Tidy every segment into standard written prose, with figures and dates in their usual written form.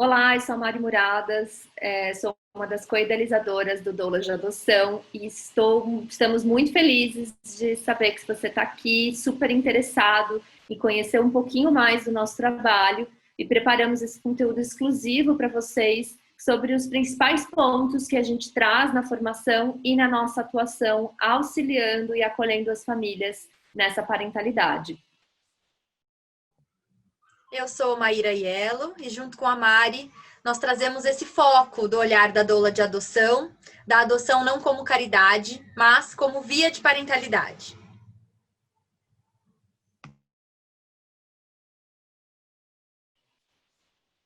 Olá, eu sou a Mari Muradas, sou uma das co-idealizadoras do Doula de Adoção e estamos muito felizes de saber que você está aqui, super interessado em conhecer um pouquinho mais do nosso trabalho e preparamos esse conteúdo exclusivo para vocês sobre os principais pontos que a gente traz na formação e na nossa atuação, auxiliando e acolhendo as famílias nessa parentalidade. Eu sou Maíra Aiello e junto com a Mari, nós trazemos esse foco do olhar da doula de adoção, da adoção não como caridade, mas como via de parentalidade.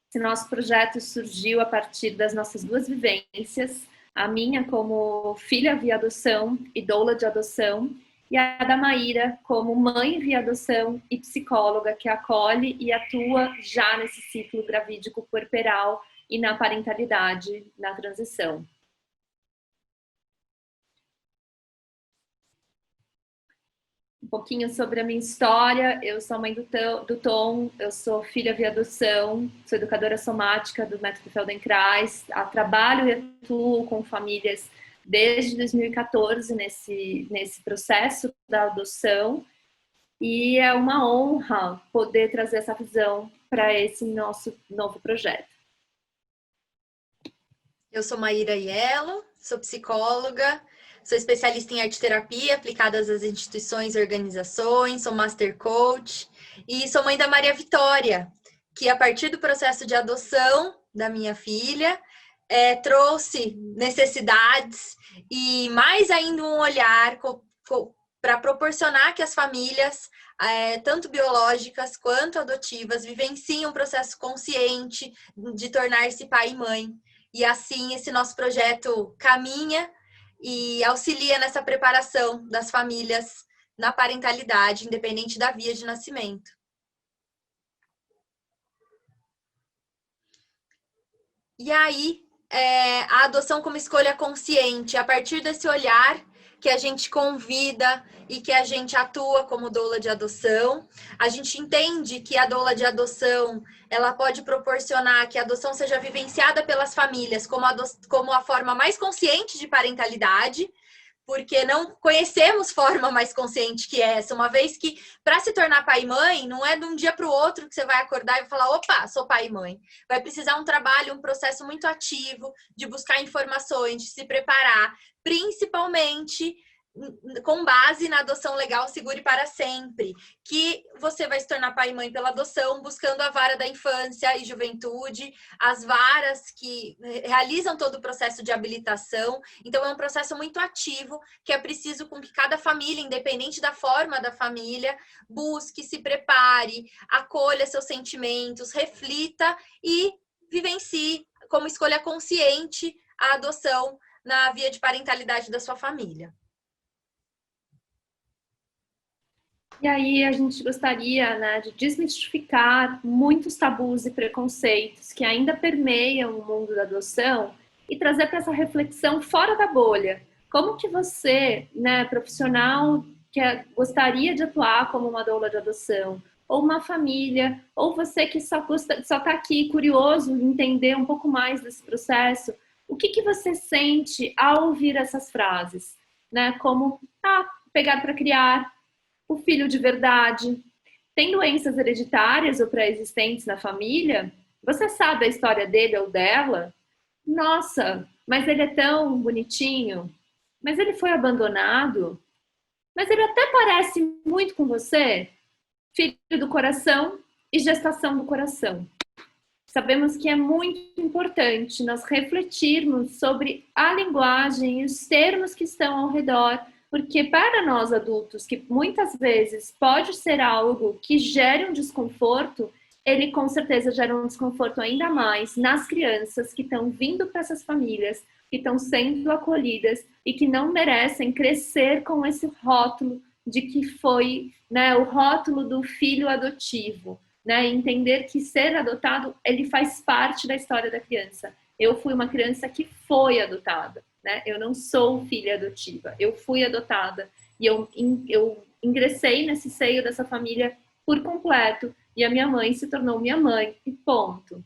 Esse nosso projeto surgiu a partir das nossas duas vivências, a minha como filha via adoção e doula de adoção, e a da Maíra como mãe via adoção e psicóloga que acolhe e atua já nesse ciclo gravídico puerperal e na parentalidade, na transição. Um pouquinho sobre a minha história. Eu sou mãe do Tom, eu sou filha via adoção, sou educadora somática do método Feldenkrais, trabalho e atuo com famílias desde 2014 nesse processo da adoção, e é uma honra poder trazer essa visão para esse nosso novo projeto. Eu sou Maíra Aiello, sou psicóloga, sou especialista em arte-terapia aplicadas às instituições e organizações, sou master coach e sou mãe da Maria Vitória, que a partir do processo de adoção da minha filha, trouxe necessidades e mais ainda um olhar para proporcionar que as famílias, tanto biológicas quanto adotivas, vivenciem um processo consciente de tornar-se pai e mãe. E assim esse nosso projeto caminha e auxilia nessa preparação das famílias na parentalidade, independente da via de nascimento. E aí, a adoção como escolha consciente, a partir desse olhar que a gente convida e que a gente atua como doula de adoção. A gente entende que a doula de adoção, ela pode proporcionar que a adoção seja vivenciada pelas famílias como a forma mais consciente de parentalidade, porque não conhecemos forma mais consciente que essa, uma vez que para se tornar pai e mãe, não é de um dia para o outro que você vai acordar e vai falar, opa, sou pai e mãe. Vai precisar um trabalho, um processo muito ativo de buscar informações, de se preparar, principalmente com base na adoção legal Segure para Sempre, que você vai se tornar pai e mãe pela adoção, buscando a vara da infância e juventude, as varas que realizam todo o processo de habilitação. Então é um processo muito ativo, que é preciso com que cada família, independente da forma da família, busque, se prepare, acolha seus sentimentos, reflita e vivencie como escolha consciente a adoção na via de parentalidade da sua família. E aí a gente gostaria, né, de desmistificar muitos tabus e preconceitos que ainda permeiam o mundo da adoção e trazer para essa reflexão fora da bolha. Como que você, né, profissional que gostaria de atuar como uma doula de adoção, ou uma família, ou você que só está aqui curioso em entender um pouco mais desse processo, o que você sente ao ouvir essas frases? Né, como, pegar para criar, o filho de verdade, tem doenças hereditárias ou pré-existentes na família? Você sabe a história dele ou dela? Nossa, mas ele é tão bonitinho. Mas ele foi abandonado. Mas ele até parece muito com você. Filho do coração e gestação do coração. Sabemos que é muito importante nós refletirmos sobre a linguagem e os termos que estão ao redor, porque para nós adultos, que muitas vezes pode ser algo que gere um desconforto, ele com certeza gera um desconforto ainda mais nas crianças que estão vindo para essas famílias, que estão sendo acolhidas e que não merecem crescer com esse rótulo de que foi, né, o rótulo do filho adotivo. Né, entender que ser adotado, ele faz parte da história da criança. Eu fui uma criança que foi adotada, né? Eu não sou filha adotiva, eu fui adotada e eu ingressei nesse seio dessa família por completo e a minha mãe se tornou minha mãe e ponto.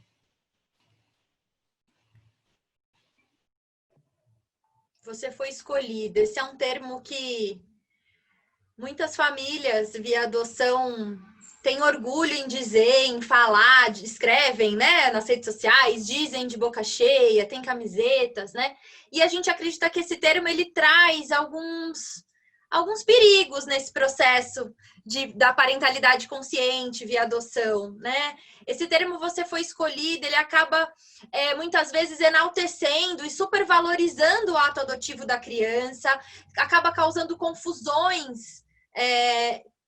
você foi escolhida. Esse é um termo que muitas famílias via adoção têm orgulho em dizer, em falar, escrevem, né, nas redes sociais, dizem de boca cheia, tem camisetas, né? E a gente acredita que esse termo ele traz alguns perigos nesse processo da parentalidade consciente via adoção, né? Esse termo você foi escolhido, ele acaba muitas vezes enaltecendo e supervalorizando o ato adotivo da criança, acaba causando confusões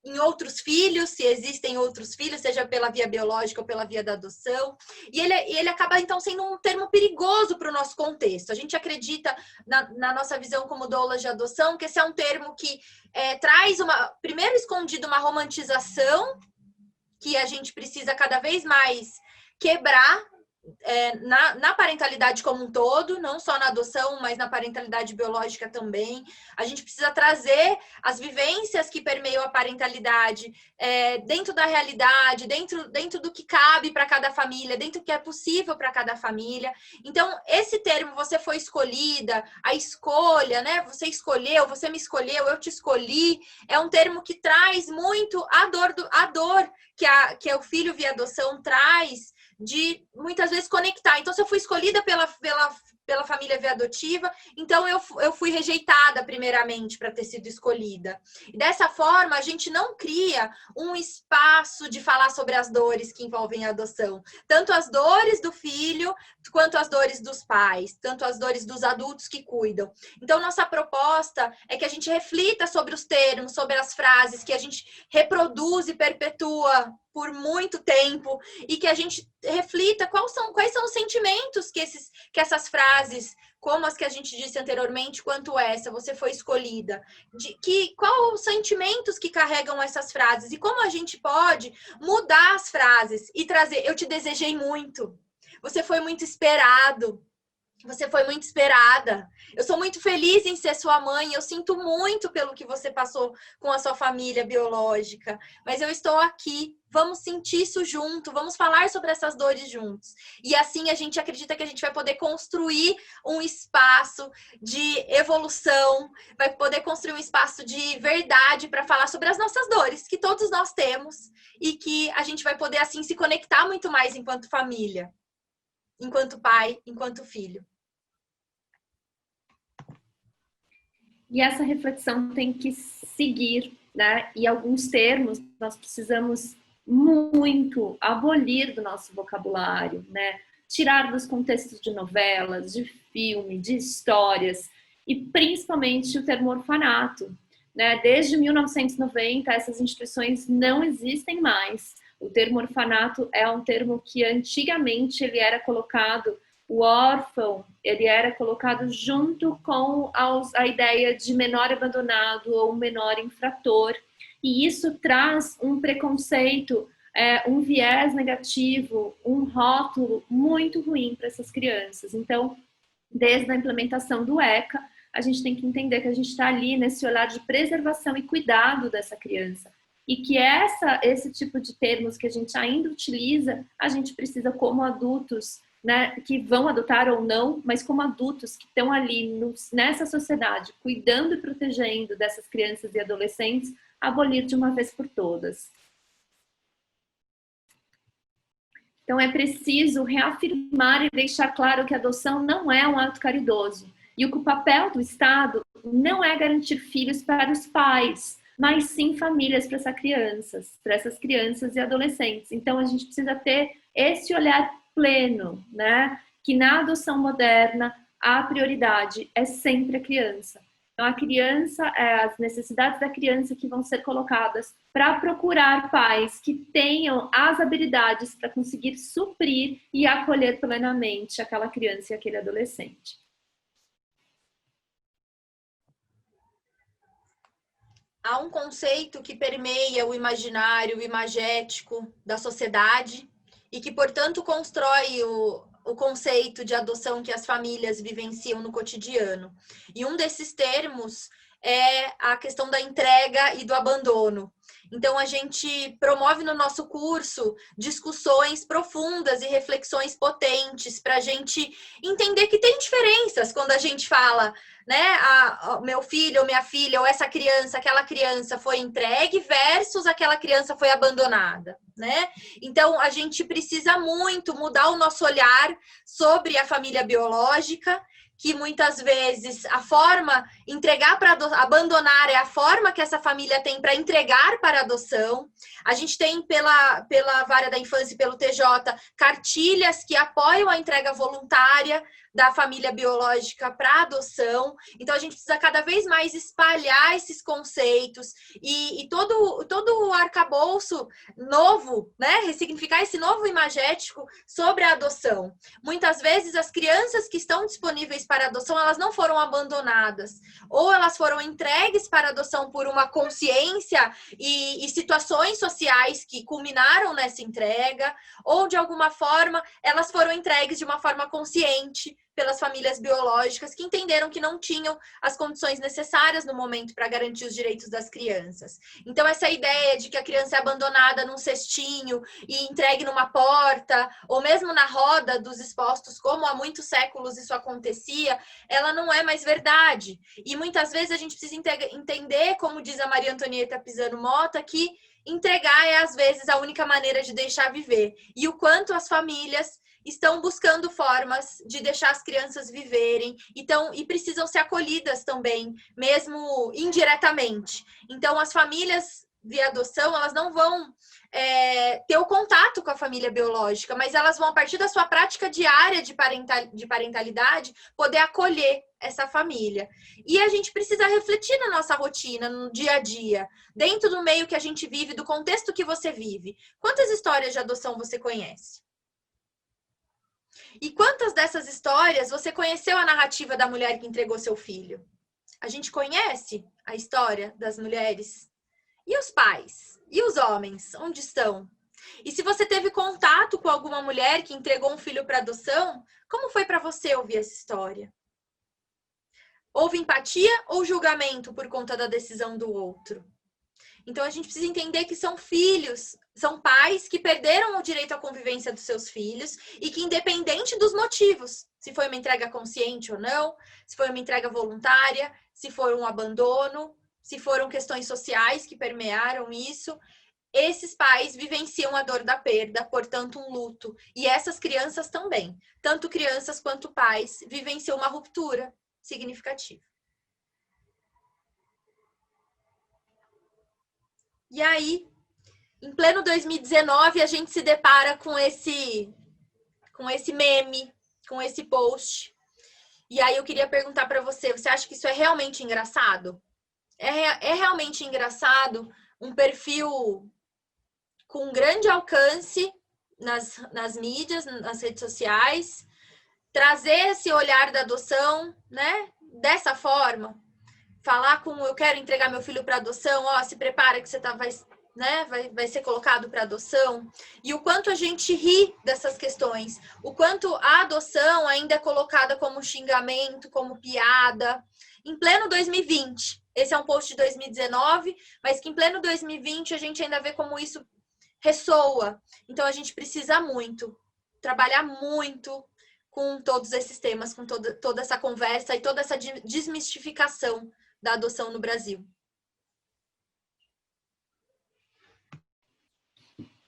em outros filhos, se existem outros filhos, seja pela via biológica ou pela via da adoção, e ele acaba, então, sendo um termo perigoso para o nosso contexto. A gente acredita, na nossa visão como doulas de adoção, que esse é um termo que traz, primeiro escondido, uma romantização, que a gente precisa cada vez mais quebrar, na parentalidade como um todo, não só na adoção, mas na parentalidade biológica também. A gente precisa trazer as vivências que permeiam a parentalidade dentro da realidade, dentro do que cabe para cada família, dentro do que é possível para cada família. Então, esse termo, você foi escolhida, a escolha, né? Você escolheu, você me escolheu, eu te escolhi, é um termo que traz muito a dor que o filho via adoção traz, de muitas vezes conectar. Então, se eu fui escolhida pela família via adotiva, então eu fui rejeitada primeiramente para ter sido escolhida. E dessa forma, a gente não cria um espaço de falar sobre as dores que envolvem a adoção. Tanto as dores do filho, quanto as dores dos pais, tanto as dores dos adultos que cuidam. Então, nossa proposta é que a gente reflita sobre os termos, sobre as frases que a gente reproduz e perpetua por muito tempo, e que a gente reflita quais são os sentimentos que essas frases, como as que a gente disse anteriormente, quanto essa, você foi escolhida, quais os sentimentos que carregam essas frases, e como a gente pode mudar as frases e trazer, eu te desejei muito, você foi muito esperado, você foi muito esperada. Eu sou muito feliz em ser sua mãe. Eu sinto muito pelo que você passou com a sua família biológica. Mas eu estou aqui. Vamos sentir isso junto. Vamos falar sobre essas dores juntos. E assim a gente acredita que a gente vai poder construir um espaço de evolução. Vai poder construir um espaço de verdade para falar sobre as nossas dores, que todos nós temos. E que a gente vai poder assim se conectar muito mais enquanto família. Enquanto pai, enquanto filho. E essa reflexão tem que seguir, né? E alguns termos nós precisamos muito abolir do nosso vocabulário, né? Tirar dos contextos de novelas, de filme, de histórias, e principalmente o termo orfanato, né? Desde 1990, essas instituições não existem mais. O termo orfanato é um termo que antigamente ele era colocado, o órfão, ele era colocado junto com a ideia de menor abandonado ou menor infrator. E isso traz um preconceito, um viés negativo, um rótulo muito ruim para essas crianças. Então, desde a implementação do ECA, a gente tem que entender que a gente está ali nesse olhar de preservação e cuidado dessa criança. E que esse tipo de termos que a gente ainda utiliza, a gente precisa, como adultos, né, que vão adotar ou não, mas como adultos que estão ali nessa sociedade, cuidando e protegendo dessas crianças e adolescentes, abolir de uma vez por todas. Então é preciso reafirmar e deixar claro que a adoção não é um ato caridoso, e que o papel do Estado não é garantir filhos para os pais, mas sim famílias para essas crianças e adolescentes. Então a gente precisa ter esse olhar pleno, né? Que na adoção moderna a prioridade é sempre a criança. Então a criança, as necessidades da criança que vão ser colocadas para procurar pais que tenham as habilidades para conseguir suprir e acolher plenamente aquela criança e aquele adolescente. Há um conceito que permeia o imaginário, o imagético da sociedade e que, portanto, constrói o conceito de adoção que as famílias vivenciam no cotidiano. E um desses termos é a questão da entrega e do abandono. Então, a gente promove no nosso curso discussões profundas e reflexões potentes para a gente entender que tem diferenças quando a gente fala, né? Meu filho ou minha filha, ou essa criança, aquela criança foi entregue versus aquela criança foi abandonada, né? Então, a gente precisa muito mudar o nosso olhar sobre a família biológica, que muitas vezes a forma entregar para abandonar é a forma que essa família tem para entregar para adoção. A gente tem pela Vara da Infância e pelo TJ cartilhas que apoiam a entrega voluntária da família biológica para adoção. Então a gente precisa cada vez mais espalhar esses conceitos e todo o arcabouço novo, né? Ressignificar esse novo imagético sobre a adoção. Muitas vezes as crianças que estão disponíveis para adoção, elas não foram abandonadas, ou elas foram entregues para adoção por uma consciência e situações sociais que culminaram nessa entrega, ou de alguma forma elas foram entregues de uma forma consciente pelas famílias biológicas que entenderam que não tinham as condições necessárias no momento para garantir os direitos das crianças. Então, essa ideia de que a criança é abandonada num cestinho e entregue numa porta, ou mesmo na roda dos expostos, como há muitos séculos isso acontecia, ela não é mais verdade. E muitas vezes a gente precisa entender, como diz a Maria Antonieta Pisano Mota, que entregar é, às vezes, a única maneira de deixar viver. E o quanto as famílias estão buscando formas de deixar as crianças viverem e precisam ser acolhidas também, mesmo indiretamente. Então, as famílias de adoção, elas não vão ter o contato com a família biológica, mas elas vão, a partir da sua prática diária de parentalidade, poder acolher essa família. E a gente precisa refletir na nossa rotina, no dia a dia, dentro do meio que a gente vive, do contexto que você vive. Quantas histórias de adoção você conhece? E quantas dessas histórias você conheceu a narrativa da mulher que entregou seu filho? A gente conhece a história das mulheres? E os pais? E os homens? Onde estão? E se você teve contato com alguma mulher que entregou um filho para adoção, como foi para você ouvir essa história? Houve empatia ou julgamento por conta da decisão do outro? Então, a gente precisa entender que são filhos, são pais que perderam o direito à convivência dos seus filhos e que, independente dos motivos, se foi uma entrega consciente ou não, se foi uma entrega voluntária, se foi um abandono, se foram questões sociais que permearam isso, esses pais vivenciam a dor da perda, portanto, um luto. E essas crianças também, tanto crianças quanto pais, vivenciam uma ruptura significativa. E aí, em pleno 2019, a gente se depara com esse meme, com esse post. E aí eu queria perguntar para você, você acha que isso é realmente engraçado? É realmente engraçado um perfil com grande alcance nas mídias, nas redes sociais, trazer esse olhar da adoção, né? Dessa forma, falar com eu quero entregar meu filho para adoção, ó, se prepara que você vai ser colocado para adoção, e o quanto a gente ri dessas questões, o quanto a adoção ainda é colocada como xingamento, como piada, em pleno 2020. Esse é um post de 2019, mas que em pleno 2020 a gente ainda vê como isso ressoa. Então a gente precisa muito, trabalhar muito com todos esses temas, com toda essa conversa e toda essa desmistificação da adoção no Brasil.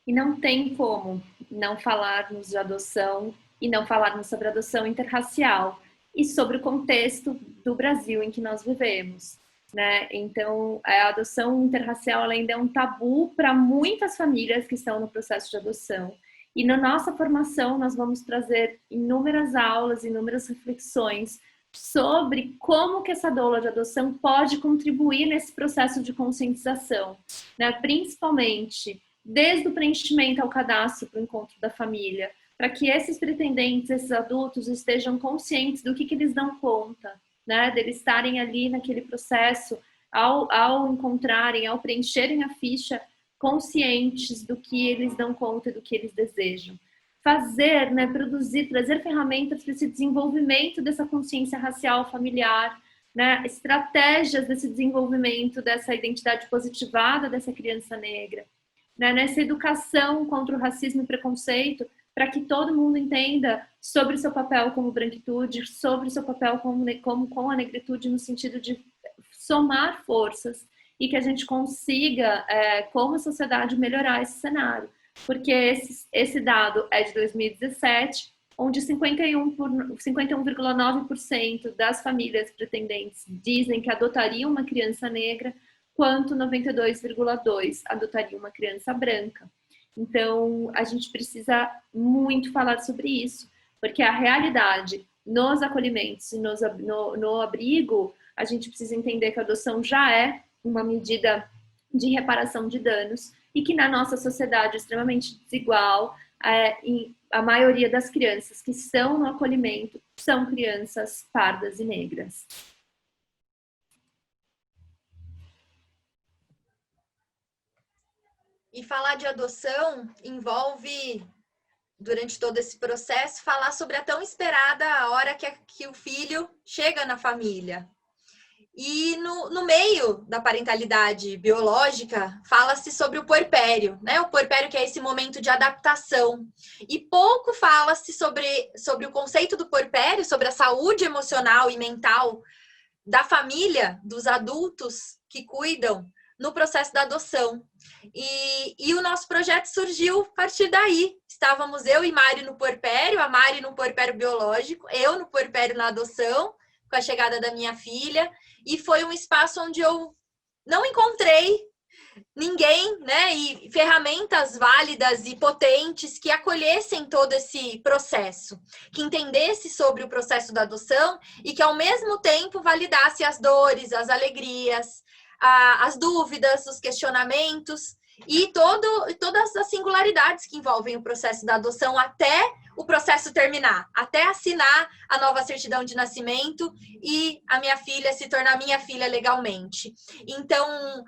E não tem como não falarmos de adoção e não falarmos sobre adoção interracial e sobre o contexto do Brasil em que nós vivemos, né? Então, a adoção interracial ainda é um tabu para muitas famílias que estão no processo de adoção. E na nossa formação, nós vamos trazer inúmeras aulas, inúmeras reflexões sobre como que essa doula de adoção pode contribuir nesse processo de conscientização, né? Principalmente desde o preenchimento ao cadastro para o encontro da família, para que esses pretendentes, esses adultos estejam conscientes do que eles dão conta, né? Deles estarem ali naquele processo, ao encontrarem, ao preencherem a ficha, conscientes do que eles dão conta e do que eles desejam. Fazer, né, produzir, trazer ferramentas para esse desenvolvimento dessa consciência racial familiar, né, estratégias desse desenvolvimento dessa identidade positivada dessa criança negra, né, nessa educação contra o racismo e preconceito, para que todo mundo entenda sobre o seu papel como branquitude, sobre o seu papel com a negritude, no sentido de somar forças e que a gente consiga, como sociedade, melhorar esse cenário. Porque esse dado é de 2017, onde 51,9% das famílias pretendentes dizem que adotariam uma criança negra, quanto 92,2% adotariam uma criança branca. Então, a gente precisa muito falar sobre isso, porque a realidade nos acolhimentos e no abrigo, a gente precisa entender que a adoção já é uma medida de reparação de danos e que na nossa sociedade extremamente desigual, a maioria das crianças que estão no acolhimento são crianças pardas e negras. E falar de adoção envolve, durante todo esse processo, falar sobre a tão esperada hora que o filho chega na família. E no meio da parentalidade biológica, fala-se sobre o puerpério, né? O puerpério, que é esse momento de adaptação. E pouco fala-se sobre o conceito do puerpério, sobre a saúde emocional e mental da família, dos adultos que cuidam no processo da adoção. E o nosso projeto surgiu a partir daí. Estávamos eu e Mari no puerpério, a Mari no puerpério biológico, eu no puerpério na adoção, com a chegada da minha filha, e foi um espaço onde eu não encontrei ninguém, né, e ferramentas válidas e potentes que acolhessem todo esse processo, que entendesse sobre o processo da adoção e que ao mesmo tempo validasse as dores, as alegrias, as dúvidas, os questionamentos e todas as singularidades que envolvem o processo da adoção até o processo terminar, até assinar a nova certidão de nascimento e a minha filha se tornar minha filha legalmente. Então,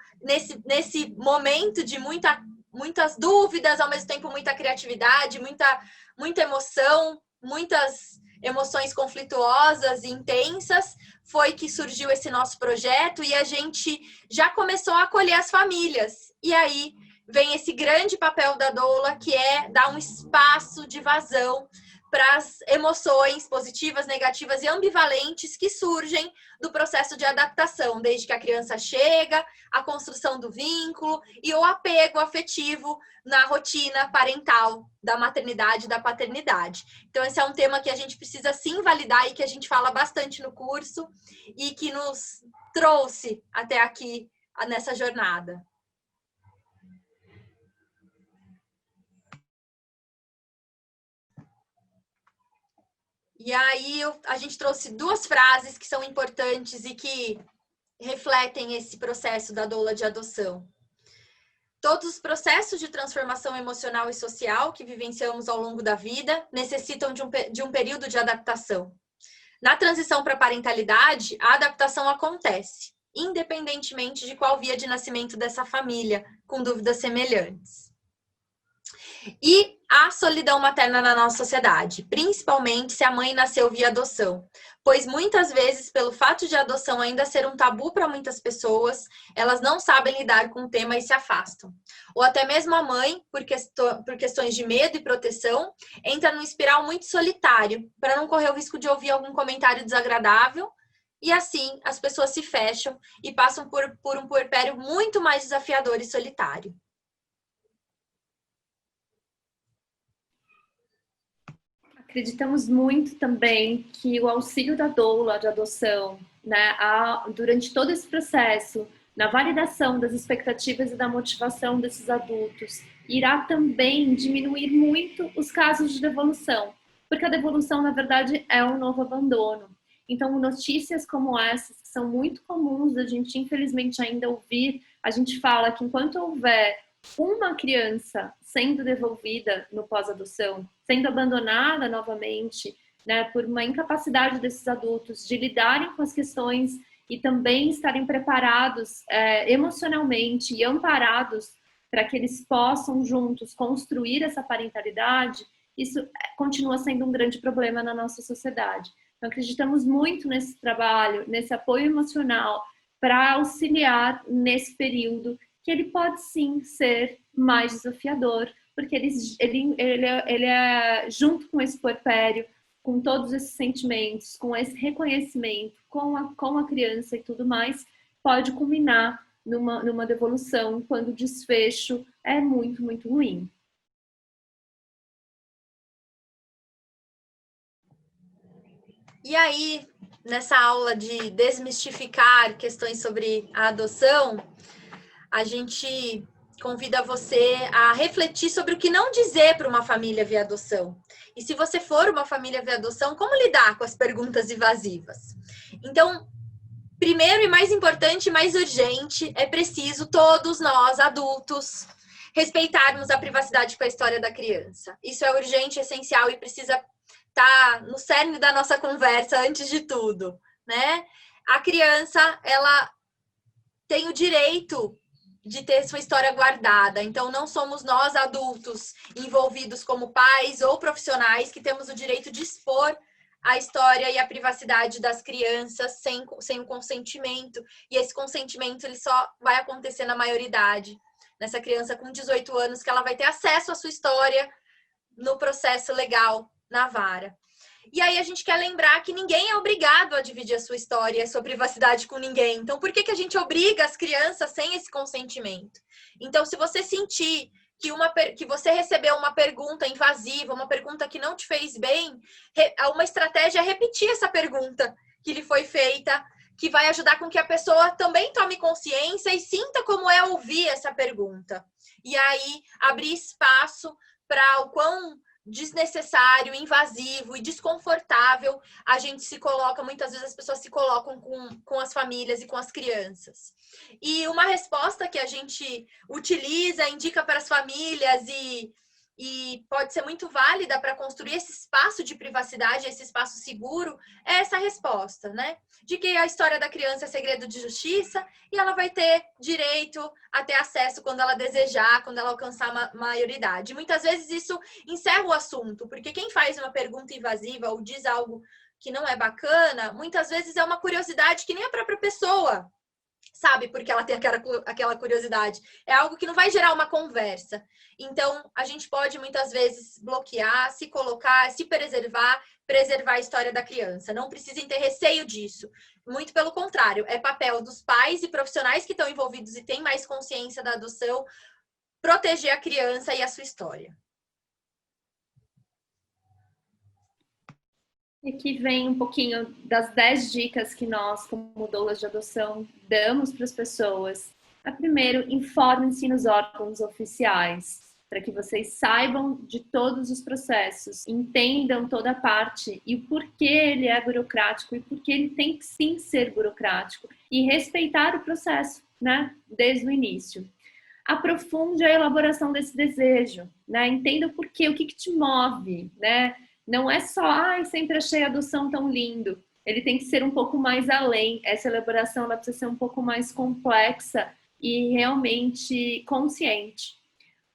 nesse momento de muitas dúvidas, ao mesmo tempo muita criatividade, muita emoção, muitas emoções conflituosas e intensas, foi que surgiu esse nosso projeto e a gente já começou a acolher as famílias. E aí vem esse grande papel da doula, que é dar um espaço de vazão para as emoções positivas, negativas e ambivalentes que surgem do processo de adaptação, desde que a criança chega, a construção do vínculo e o apego afetivo na rotina parental da maternidade e da paternidade. Então, esse é um tema que a gente precisa sim validar e que a gente fala bastante no curso e que nos trouxe até aqui nessa jornada. E aí a gente trouxe duas frases que são importantes e que refletem esse processo da doula de adoção. Todos os processos de transformação emocional e social que vivenciamos ao longo da vida necessitam de um período de adaptação. Na transição para a parentalidade, a adaptação acontece, independentemente de qual via de nascimento dessa família, com dúvidas semelhantes. E a solidão materna na nossa sociedade, principalmente se a mãe nasceu via adoção, pois muitas vezes, pelo fato de a adoção ainda ser um tabu para muitas pessoas, elas não sabem lidar com o tema e se afastam. Ou até mesmo a mãe, por questões de medo e proteção, entra num espiral muito solitário, para não correr o risco de ouvir algum comentário desagradável, e assim as pessoas se fecham e passam por um puerpério muito mais desafiador e solitário. Acreditamos muito também que o auxílio da doula de adoção, né, durante todo esse processo, na validação das expectativas e da motivação desses adultos, irá também diminuir muito os casos de devolução, porque a devolução, na verdade, é um novo abandono. Então, notícias como essas, que são muito comuns a gente, infelizmente, ainda ouvir, a gente fala que enquanto houver uma criança sendo devolvida no pós-adoção, sendo abandonada novamente, né, por uma incapacidade desses adultos de lidarem com as questões e também estarem preparados emocionalmente e amparados para que eles possam juntos construir essa parentalidade, isso continua sendo um grande problema na nossa sociedade. Então, Então, acreditamos muito nesse trabalho, nesse apoio emocional para auxiliar nesse período, que ele pode sim ser mais desafiador, porque ele é junto com esse puerpério, com todos esses sentimentos, com esse reconhecimento, com a criança e tudo mais, pode culminar numa devolução, quando o desfecho é muito, muito ruim. E aí, nessa aula de desmistificar questões sobre a adoção, a gente convida você a refletir sobre o que não dizer para uma família via adoção. E se você for uma família via adoção, como lidar com as perguntas invasivas? Então, primeiro e mais importante, mais urgente, é preciso todos nós, adultos, respeitarmos a privacidade com a história da criança. Isso é urgente, essencial e precisa estar no cerne da nossa conversa antes de tudo, né? A criança, ela tem o direito de ter sua história guardada. Então, não somos nós, adultos, envolvidos como pais ou profissionais, que temos o direito de expor a história e a privacidade das crianças sem o consentimento. E esse consentimento ele só vai acontecer na maioridade. Nessa criança com 18 anos, que ela vai ter acesso à sua história no processo legal, na vara. E aí a gente quer lembrar que ninguém é obrigado a dividir a sua história e a sua privacidade com ninguém. Então, por que a gente obriga as crianças sem esse consentimento? Então, se você sentir que você recebeu uma pergunta invasiva, uma pergunta que não te fez bem, uma estratégia é repetir essa pergunta que lhe foi feita, que vai ajudar com que a pessoa também tome consciência e sinta como é ouvir essa pergunta. E aí, abrir espaço para o quão desnecessário, invasivo e desconfortável a gente se coloca, muitas vezes as pessoas se colocam com as famílias e com as crianças. E uma resposta que a gente utiliza, indica para as famílias e pode ser muito válida para construir esse espaço de privacidade, esse espaço seguro, é essa resposta, né? De que a história da criança é segredo de justiça e ela vai ter direito a ter acesso quando ela desejar, quando ela alcançar a maioridade. Muitas vezes isso encerra o assunto, porque quem faz uma pergunta invasiva ou diz algo que não é bacana, muitas vezes é uma curiosidade que nem a própria pessoa sabe porque ela tem aquela curiosidade. É algo que não vai gerar uma conversa. Então, a gente pode muitas vezes bloquear, se colocar, se preservar a história da criança. Não precisem ter receio disso. Muito pelo contrário, é papel dos pais e profissionais que estão envolvidos e têm mais consciência da adoção proteger a criança e a sua história. E aqui vem um pouquinho das 10 dicas que nós, como doulas de adoção, damos para as pessoas. A primeiro, informem-se nos órgãos oficiais, para que vocês saibam de todos os processos, entendam toda a parte e o porquê ele é burocrático e porquê ele tem que sim ser burocrático e respeitar o processo, né, desde o início. Aprofunde a elaboração desse desejo, né? Entenda o porquê, o que te move, né? Não é só, sempre achei a adoção tão lindo. Ele tem que ser um pouco mais além. Essa elaboração ela precisa ser um pouco mais complexa e realmente consciente.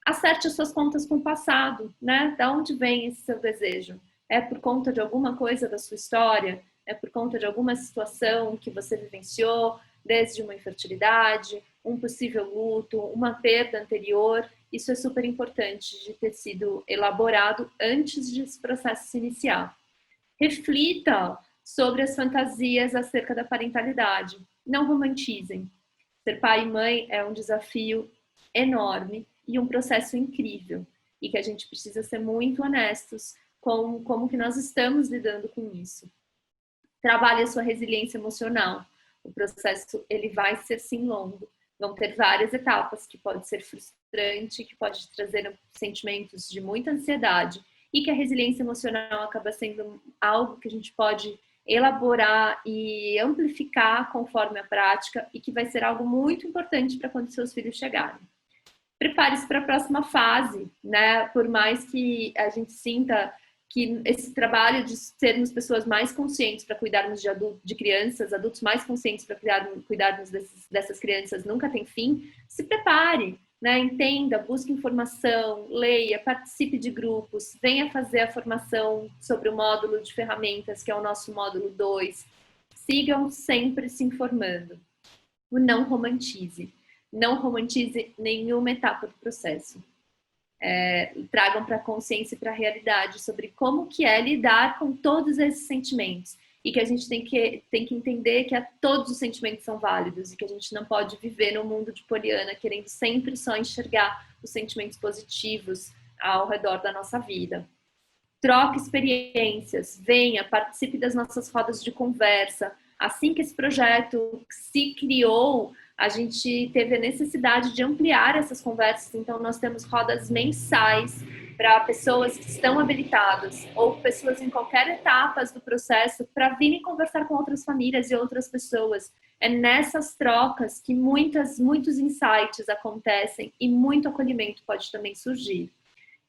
Acerte as suas contas com o passado, né? Da onde vem esse seu desejo? É por conta de alguma coisa da sua história? É por conta de alguma situação que você vivenciou, desde uma infertilidade, um possível luto, uma perda anterior? Isso é super importante de ter sido elaborado antes desse processo se iniciar. Reflita sobre as fantasias acerca da parentalidade. Não romantizem. Ser pai e mãe é um desafio enorme e um processo incrível. E que a gente precisa ser muito honestos com como que nós estamos lidando com isso. Trabalhe a sua resiliência emocional. O processo ele vai ser sim longo. Vão ter várias etapas que pode ser frustrante, que pode trazer sentimentos de muita ansiedade e que a resiliência emocional acaba sendo algo que a gente pode elaborar e amplificar conforme a prática e que vai ser algo muito importante para quando seus filhos chegarem. Prepare-se para a próxima fase, né? Por mais que a gente sinta que esse trabalho de sermos pessoas mais conscientes para cuidarmos de crianças, adultos mais conscientes para cuidarmos dessas crianças nunca tem fim, se prepare, né? Entenda, busque informação, leia, participe de grupos, venha fazer a formação sobre o módulo de ferramentas, que é o nosso módulo 2. Sigam sempre se informando. Não romantize. Não romantize nenhuma etapa do processo. Tragam para a consciência e para a realidade sobre como que é lidar com todos esses sentimentos. E que a gente tem que entender que todos os sentimentos são válidos e que a gente não pode viver no mundo de Poliana querendo sempre só enxergar os sentimentos positivos ao redor da nossa vida. Troque experiências, venha, participe das nossas rodas de conversa. Assim que esse projeto se criou, a gente teve a necessidade de ampliar essas conversas, então nós temos rodas mensais para pessoas que estão habilitadas ou pessoas em qualquer etapa do processo para virem conversar com outras famílias e outras pessoas. É nessas trocas que muitos insights acontecem e muito acolhimento pode também surgir.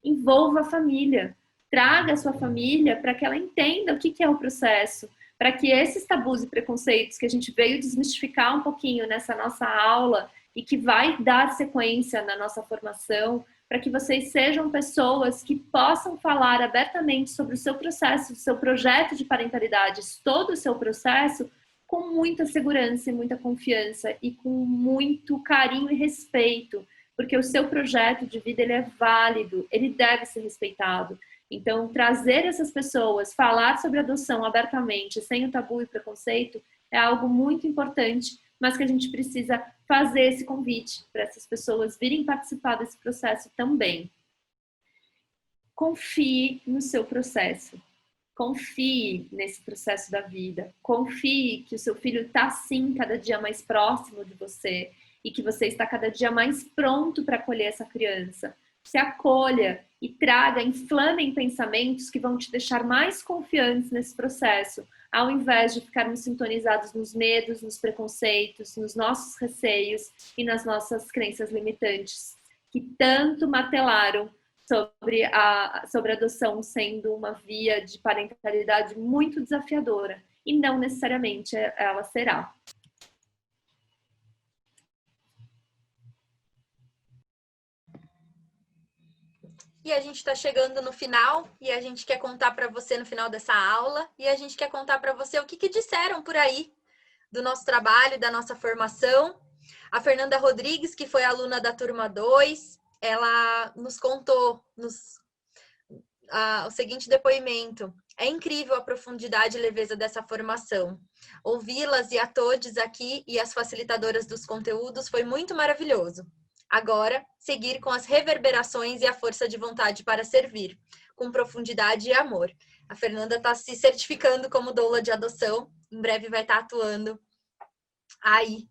Envolva a família, traga a sua família para que ela entenda o que é o processo, para que esses tabus e preconceitos que a gente veio desmistificar um pouquinho nessa nossa aula e que vai dar sequência na nossa formação, para que vocês sejam pessoas que possam falar abertamente sobre o seu processo, o seu projeto de parentalidade, todo o seu processo, com muita segurança e muita confiança e com muito carinho e respeito, porque o seu projeto de vida ele é válido, ele deve ser respeitado. Então, trazer essas pessoas, falar sobre adoção abertamente, sem o tabu e preconceito, é algo muito importante, mas que a gente precisa fazer esse convite para essas pessoas virem participar desse processo também. Confie no seu processo. Confie nesse processo da vida. Confie que o seu filho está, sim, cada dia mais próximo de você e que você está cada dia mais pronto para acolher essa criança. Se acolha e traga, inflamem pensamentos que vão te deixar mais confiantes nesse processo, ao invés de ficarmos sintonizados nos medos, nos preconceitos, nos nossos receios e nas nossas crenças limitantes, que tanto martelaram sobre a adoção sendo uma via de parentalidade muito desafiadora, e não necessariamente ela será. E a gente está chegando no final e a gente quer contar para você no final dessa aula e a gente quer contar para você o que disseram por aí do nosso trabalho, da nossa formação. A Fernanda Rodrigues, que foi aluna da turma 2, ela nos contou o seguinte depoimento. É incrível a profundidade e leveza dessa formação. Ouvi-las e a todos aqui e as facilitadoras dos conteúdos foi muito maravilhoso. Agora, seguir com as reverberações e a força de vontade para servir, com profundidade e amor. A Fernanda está se certificando como doula de adoção, em breve vai estar atuando aí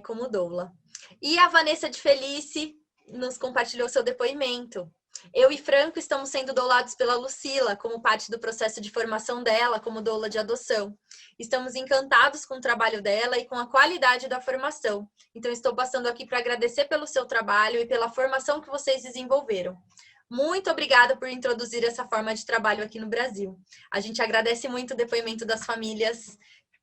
como doula. E a Vanessa de Felice nos compartilhou seu depoimento. Eu e Franco estamos sendo doulados pela Lucila, como parte do processo de formação dela como doula de adoção. Estamos encantados com o trabalho dela e com a qualidade da formação. Então, estou passando aqui para agradecer pelo seu trabalho e pela formação que vocês desenvolveram. Muito obrigada por introduzir essa forma de trabalho aqui no Brasil. A gente agradece muito o depoimento das famílias,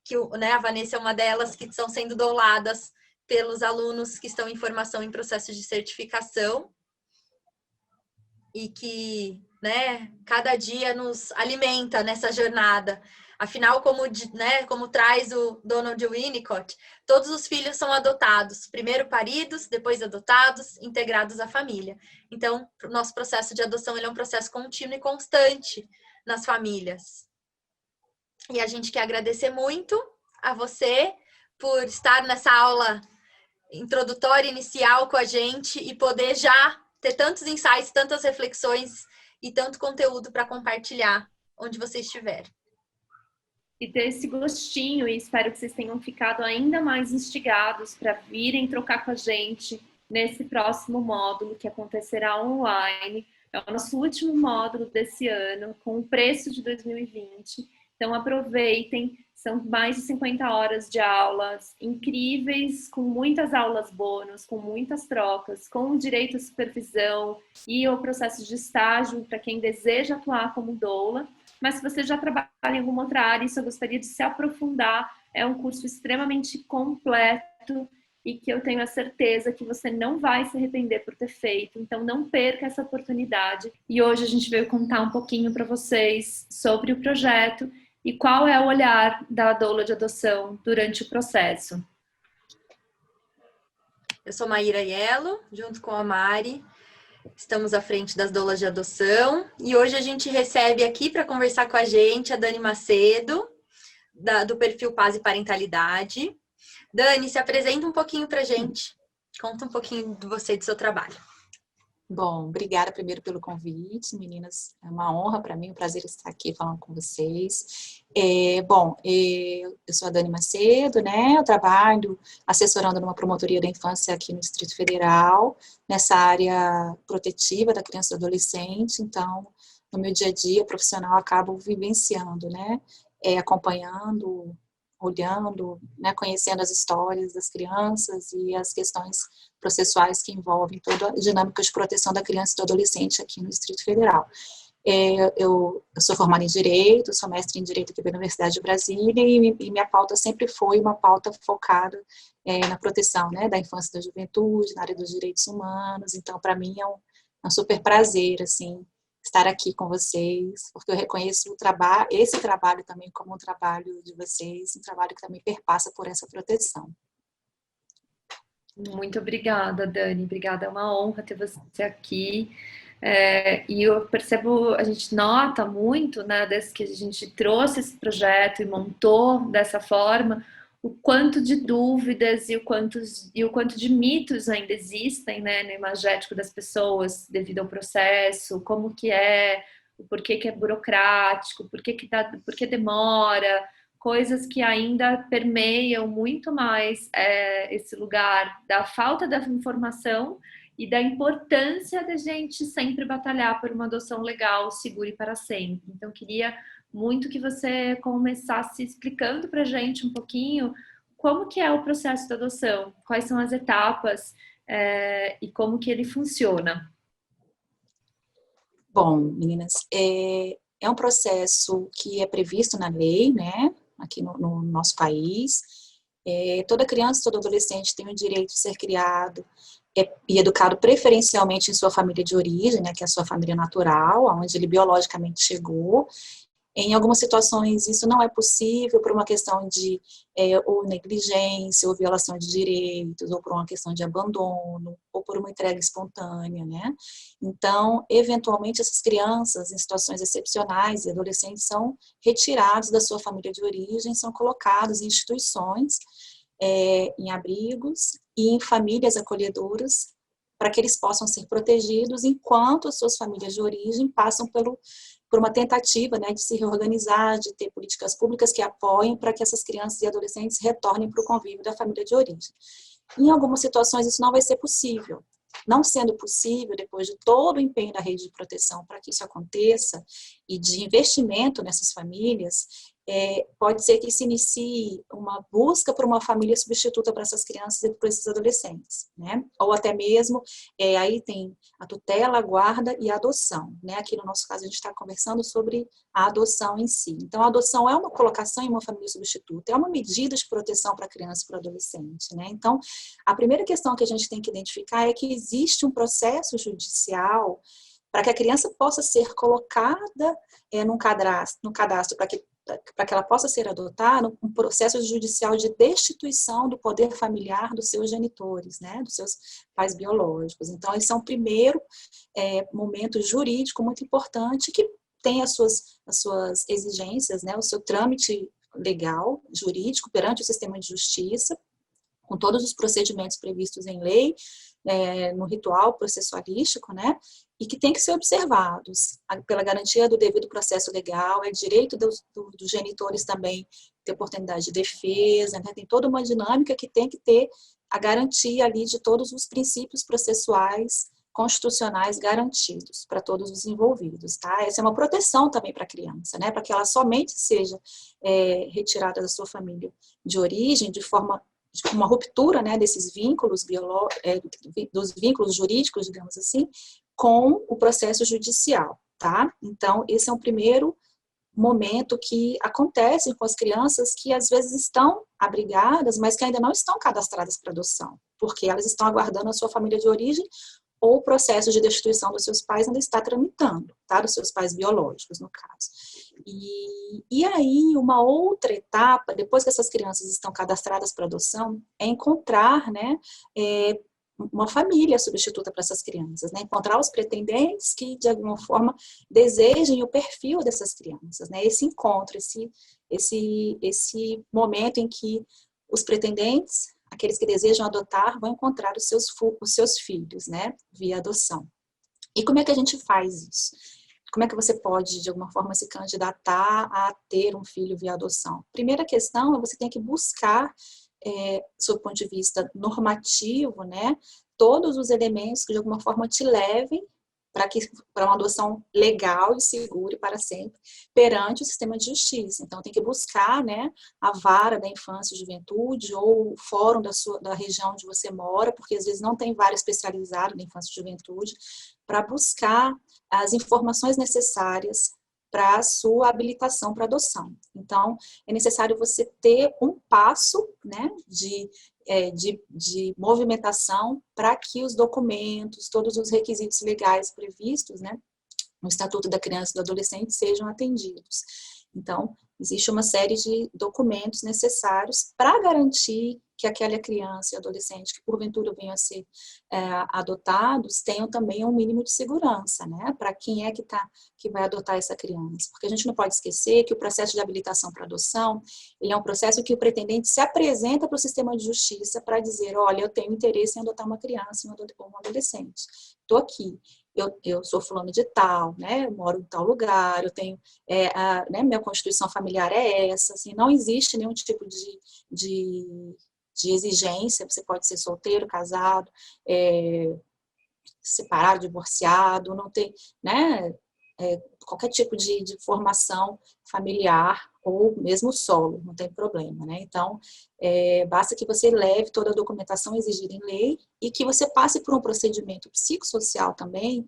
que a Vanessa é uma delas, que estão sendo douladas pelos alunos que estão em formação em processo de certificação e que, cada dia nos alimenta nessa jornada. Afinal, como traz o Donald Winnicott, todos os filhos são adotados, primeiro paridos, depois adotados, integrados à família. Então, o nosso processo de adoção ele é um processo contínuo e constante nas famílias. E a gente quer agradecer muito a você por estar nessa aula introdutória, inicial com a gente e poder já ter tantos insights, tantas reflexões e tanto conteúdo para compartilhar onde você estiver. E ter esse gostinho, e espero que vocês tenham ficado ainda mais instigados para virem trocar com a gente nesse próximo módulo que acontecerá online. É o nosso último módulo desse ano, com o preço de 2020. Então aproveitem, são mais de 50 horas de aulas incríveis, com muitas aulas bônus, com muitas trocas, com direito à supervisão e o processo de estágio para quem deseja atuar como doula. Mas se você já trabalha em alguma outra área e só gostaria de se aprofundar, é um curso extremamente completo e que eu tenho a certeza que você não vai se arrepender por ter feito. Então, não perca essa oportunidade. E hoje a gente veio contar um pouquinho para vocês sobre o projeto e qual é o olhar da doula de adoção durante o processo. Eu sou Maíra Aiello, junto com a Mari. Estamos à frente das doulas de adoção e hoje a gente recebe aqui para conversar com a gente a Dani Macedo, do perfil Paz e Parentalidade. Dani, se apresenta um pouquinho para a gente. Conta um pouquinho de você e do seu trabalho. Bom, obrigada primeiro pelo convite, meninas. É uma honra para mim, um prazer estar aqui falando com vocês. Eu sou a Dani Macedo, né? Eu trabalho assessorando numa promotoria da infância aqui no Distrito Federal, nessa área protetiva da criança e do adolescente. Então, no meu dia a dia profissional, acabo vivenciando, né? Acompanhando, olhando, né, conhecendo as histórias das crianças e as questões processuais que envolvem toda a dinâmica de proteção da criança e do adolescente aqui no Distrito Federal. Eu sou formada em Direito, sou mestre em Direito aqui pela Universidade de Brasília e minha pauta sempre foi uma pauta focada na proteção, né, da infância e da juventude, na área dos direitos humanos. Então, para mim, é um super prazer, assim, estar aqui com vocês, porque eu reconheço esse trabalho também como um trabalho de vocês, um trabalho que também perpassa por essa proteção. Muito obrigada, Dani. Obrigada, é uma honra ter você aqui. E eu percebo, a gente nota muito, né, desde que a gente trouxe esse projeto e montou dessa forma, o quanto de dúvidas e o quanto de mitos ainda existem, né, no imagético das pessoas devido ao processo, como que é, o porquê que é burocrático, por que demora, coisas que ainda permeiam muito mais esse lugar da falta da informação e da importância da gente sempre batalhar por uma adoção legal, segura e para sempre. Então, queria muito que você começasse explicando para a gente um pouquinho como que é o processo da adoção, quais são as etapas e como que ele funciona. Bom, meninas, é um processo que é previsto na lei, né, aqui no nosso país. Toda criança, todo adolescente tem o direito de ser criado e educado preferencialmente em sua família de origem, né, que é a sua família natural, onde ele biologicamente chegou. Em algumas situações isso não é possível por uma questão de ou negligência, ou violação de direitos, ou por uma questão de abandono, ou por uma entrega espontânea, né? Então, eventualmente, essas crianças, em situações excepcionais e adolescentes, são retirados da sua família de origem, são colocados em instituições, em abrigos e em famílias acolhedoras, para que eles possam ser protegidos enquanto as suas famílias de origem passam por uma tentativa, né, de se reorganizar, de ter políticas públicas que apoiem para que essas crianças e adolescentes retornem para o convívio da família de origem. Em algumas situações isso não vai ser possível. Não sendo possível, depois de todo o empenho da rede de proteção para que isso aconteça e de investimento nessas famílias, pode ser que se inicie uma busca por uma família substituta para essas crianças e para esses adolescentes, né? Ou até mesmo, aí tem a tutela, a guarda e a adoção, né? Aqui no nosso caso a gente está conversando sobre a adoção em si. Então a adoção é uma colocação em uma família substituta, é uma medida de proteção para a criança e para o adolescente, né? Então a primeira questão que a gente tem que identificar é que existe um processo judicial para que a criança possa ser colocada no cadastro para que ela possa ser adotada, um processo judicial de destituição do poder familiar dos seus genitores, né, dos seus pais biológicos. Então, esse é um primeiro momento jurídico muito importante que tem as suas exigências, né, o seu trâmite legal, jurídico, perante o sistema de justiça, com todos os procedimentos previstos em lei, no ritual processualístico, né, e que tem que ser observados pela garantia do devido processo legal, é direito dos genitores também ter oportunidade de defesa, né, tem toda uma dinâmica que tem que ter a garantia ali de todos os princípios processuais constitucionais garantidos para todos os envolvidos, tá? Essa é uma proteção também para a criança, né, para que ela somente seja retirada da sua família de origem de forma uma ruptura, né, desses vínculos dos vínculos jurídicos, digamos assim, com o processo judicial, tá? Então, esse é um primeiro momento que acontece com as crianças que às vezes estão abrigadas, mas que ainda não estão cadastradas para adoção. porque elas estão aguardando a sua família de origem ou o processo de destituição dos seus pais ainda está tramitando, tá? Dos seus pais biológicos, no caso. E aí, uma outra etapa, depois que essas crianças estão cadastradas para adoção, é encontrar, né, uma família substituta para essas crianças, né? Encontrar os pretendentes que, de alguma forma, desejem o perfil dessas crianças, né? Esse encontro, esse momento em que os pretendentes, aqueles que desejam adotar, vão encontrar os seus filhos, né? Via adoção. E como é que a gente faz isso? Como é que você pode, de alguma forma, se candidatar a ter um filho via adoção? Primeira questão é você tem que buscar, sob o ponto de vista normativo, né, todos os elementos que, de alguma forma, te levem para uma adoção legal e segura e para sempre, perante o sistema de justiça. Então, tem que buscar, né, a vara da infância e juventude ou o fórum da região onde você mora, porque às vezes não tem vara especializada na infância e juventude, para buscar as informações necessárias para a sua habilitação para adoção. Então, é necessário você ter um passo, né, de movimentação para que os documentos, todos os requisitos legais previstos, né, no Estatuto da Criança e do Adolescente sejam atendidos. Então, existe uma série de documentos necessários para garantir que aquela criança e adolescente que porventura venham a ser adotados tenham também um mínimo de segurança, né? Para quem é que vai adotar essa criança. Porque a gente não pode esquecer que o processo de habilitação para adoção, ele é um processo que o pretendente se apresenta para o sistema de justiça para dizer, olha, eu tenho interesse em adotar uma criança ou um adolescente. Estou aqui. Eu sou fulano de tal, né? Eu moro em tal lugar, eu tenho, né, minha constituição familiar é essa, assim, não existe nenhum tipo de exigência, você pode ser solteiro, casado, separado, divorciado, não tem, né, qualquer tipo de formação familiar ou mesmo solo, não tem problema, né? Então, basta que você leve toda a documentação exigida em lei e que você passe por um procedimento psicossocial também,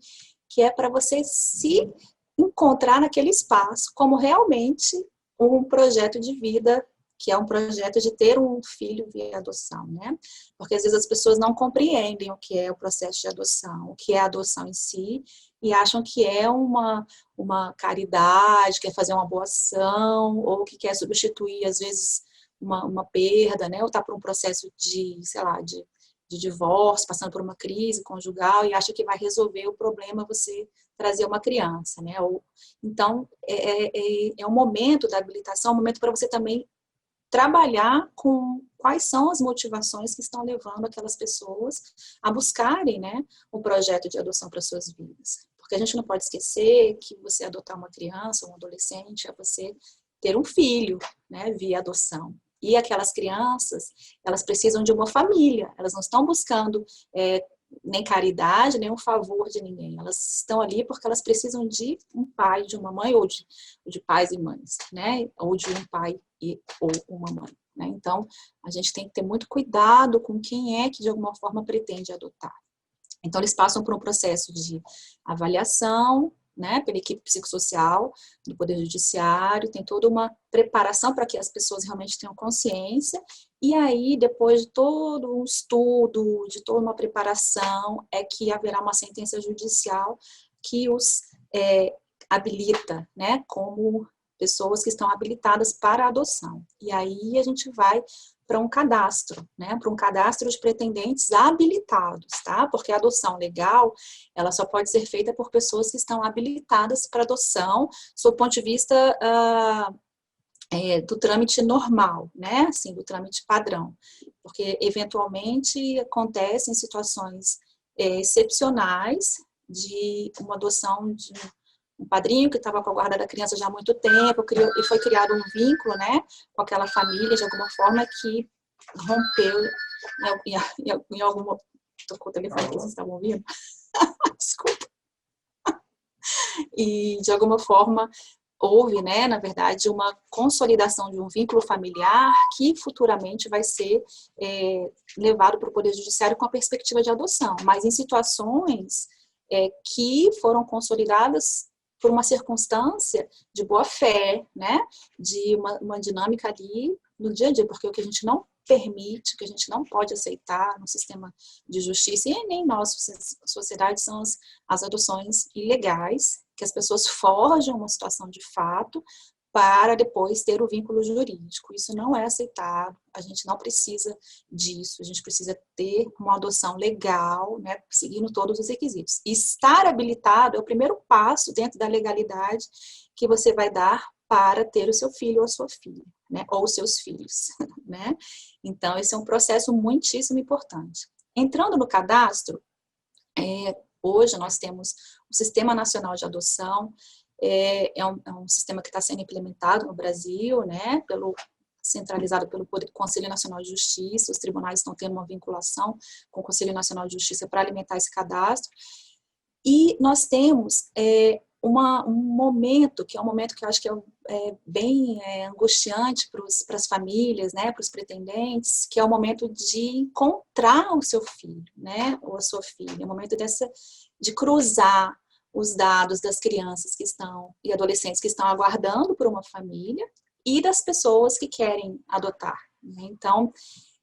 que é para você se encontrar naquele espaço como realmente um projeto de vida, que é um projeto de ter um filho via adoção, né? Porque às vezes as pessoas não compreendem o que é o processo de adoção, o que é a adoção em si, e acham que é uma caridade, quer fazer uma boa ação, ou que quer substituir, às vezes, uma perda, né? Ou está por um processo de, sei lá, de divórcio, passando por uma crise conjugal, e acha que vai resolver o problema você trazer uma criança, né? Então, é um momento da habilitação, um momento para você também trabalhar com quais são as motivações que estão levando aquelas pessoas a buscarem, né, um projeto de adoção para suas vidas. Porque a gente não pode esquecer que você adotar uma criança ou um adolescente é você ter um filho, né, via adoção. E aquelas crianças, elas precisam de uma família, elas não estão buscando nem caridade, nem um favor de ninguém. Elas estão ali porque elas precisam de um pai, de uma mãe, ou de pais e mães, né? Ou de um pai ou uma mãe, né? Então, a gente tem que ter muito cuidado com quem é que, de alguma forma, pretende adotar. Então, eles passam por um processo de avaliação, né, pela equipe psicossocial do Poder Judiciário, tem toda uma preparação para que as pessoas realmente tenham consciência, e aí, depois de todo um estudo, de toda uma preparação, é que haverá uma sentença judicial que os habilita, né, como pessoas que estão habilitadas para a adoção. E aí a gente vai para um cadastro, né, para um cadastro de pretendentes habilitados, tá? Porque a adoção legal, ela só pode ser feita por pessoas que estão habilitadas para adoção, sob o ponto de vista do trâmite normal, né, assim, do trâmite padrão, porque eventualmente acontecem situações excepcionais de uma adoção de um padrinho que estava com a guarda da criança já há muito tempo, e foi criado um vínculo, né, com aquela família, de alguma forma, que rompeu em alguma... Tocou o telefone aqui, vocês estavam ouvindo? Desculpa. E, de alguma forma, houve, né, na verdade, uma consolidação de um vínculo familiar que futuramente vai ser levado para o Poder Judiciário com a perspectiva de adoção, mas em situações que foram consolidadas por uma circunstância de boa fé, né, de uma dinâmica ali no dia a dia, porque o que a gente não permite, que a gente não pode aceitar no sistema de justiça, e nem nossa sociedade, são as adoções ilegais, que as pessoas forjam uma situação de fato para depois ter o vínculo jurídico. Isso não é aceitado, a gente não precisa disso, a gente precisa ter uma adoção legal, né, seguindo todos os requisitos. Estar habilitado é o primeiro passo dentro da legalidade que você vai dar para ter o seu filho ou a sua filha, né, ou os seus filhos, né? Então, esse é um processo muitíssimo importante. Entrando no cadastro, hoje nós temos o Sistema Nacional de Adoção, é um sistema que está sendo implementado no Brasil, né, centralizado pelo Conselho Nacional de Justiça, os tribunais estão tendo uma vinculação com o Conselho Nacional de Justiça para alimentar esse cadastro, e nós temos um momento, que é um momento que eu acho que é bem angustiante para as famílias, né, para os pretendentes, que é o momento de encontrar o seu filho, né, ou a sua filha, o momento de cruzar os dados das crianças e adolescentes que estão aguardando por uma família e das pessoas que querem adotar, né? Então,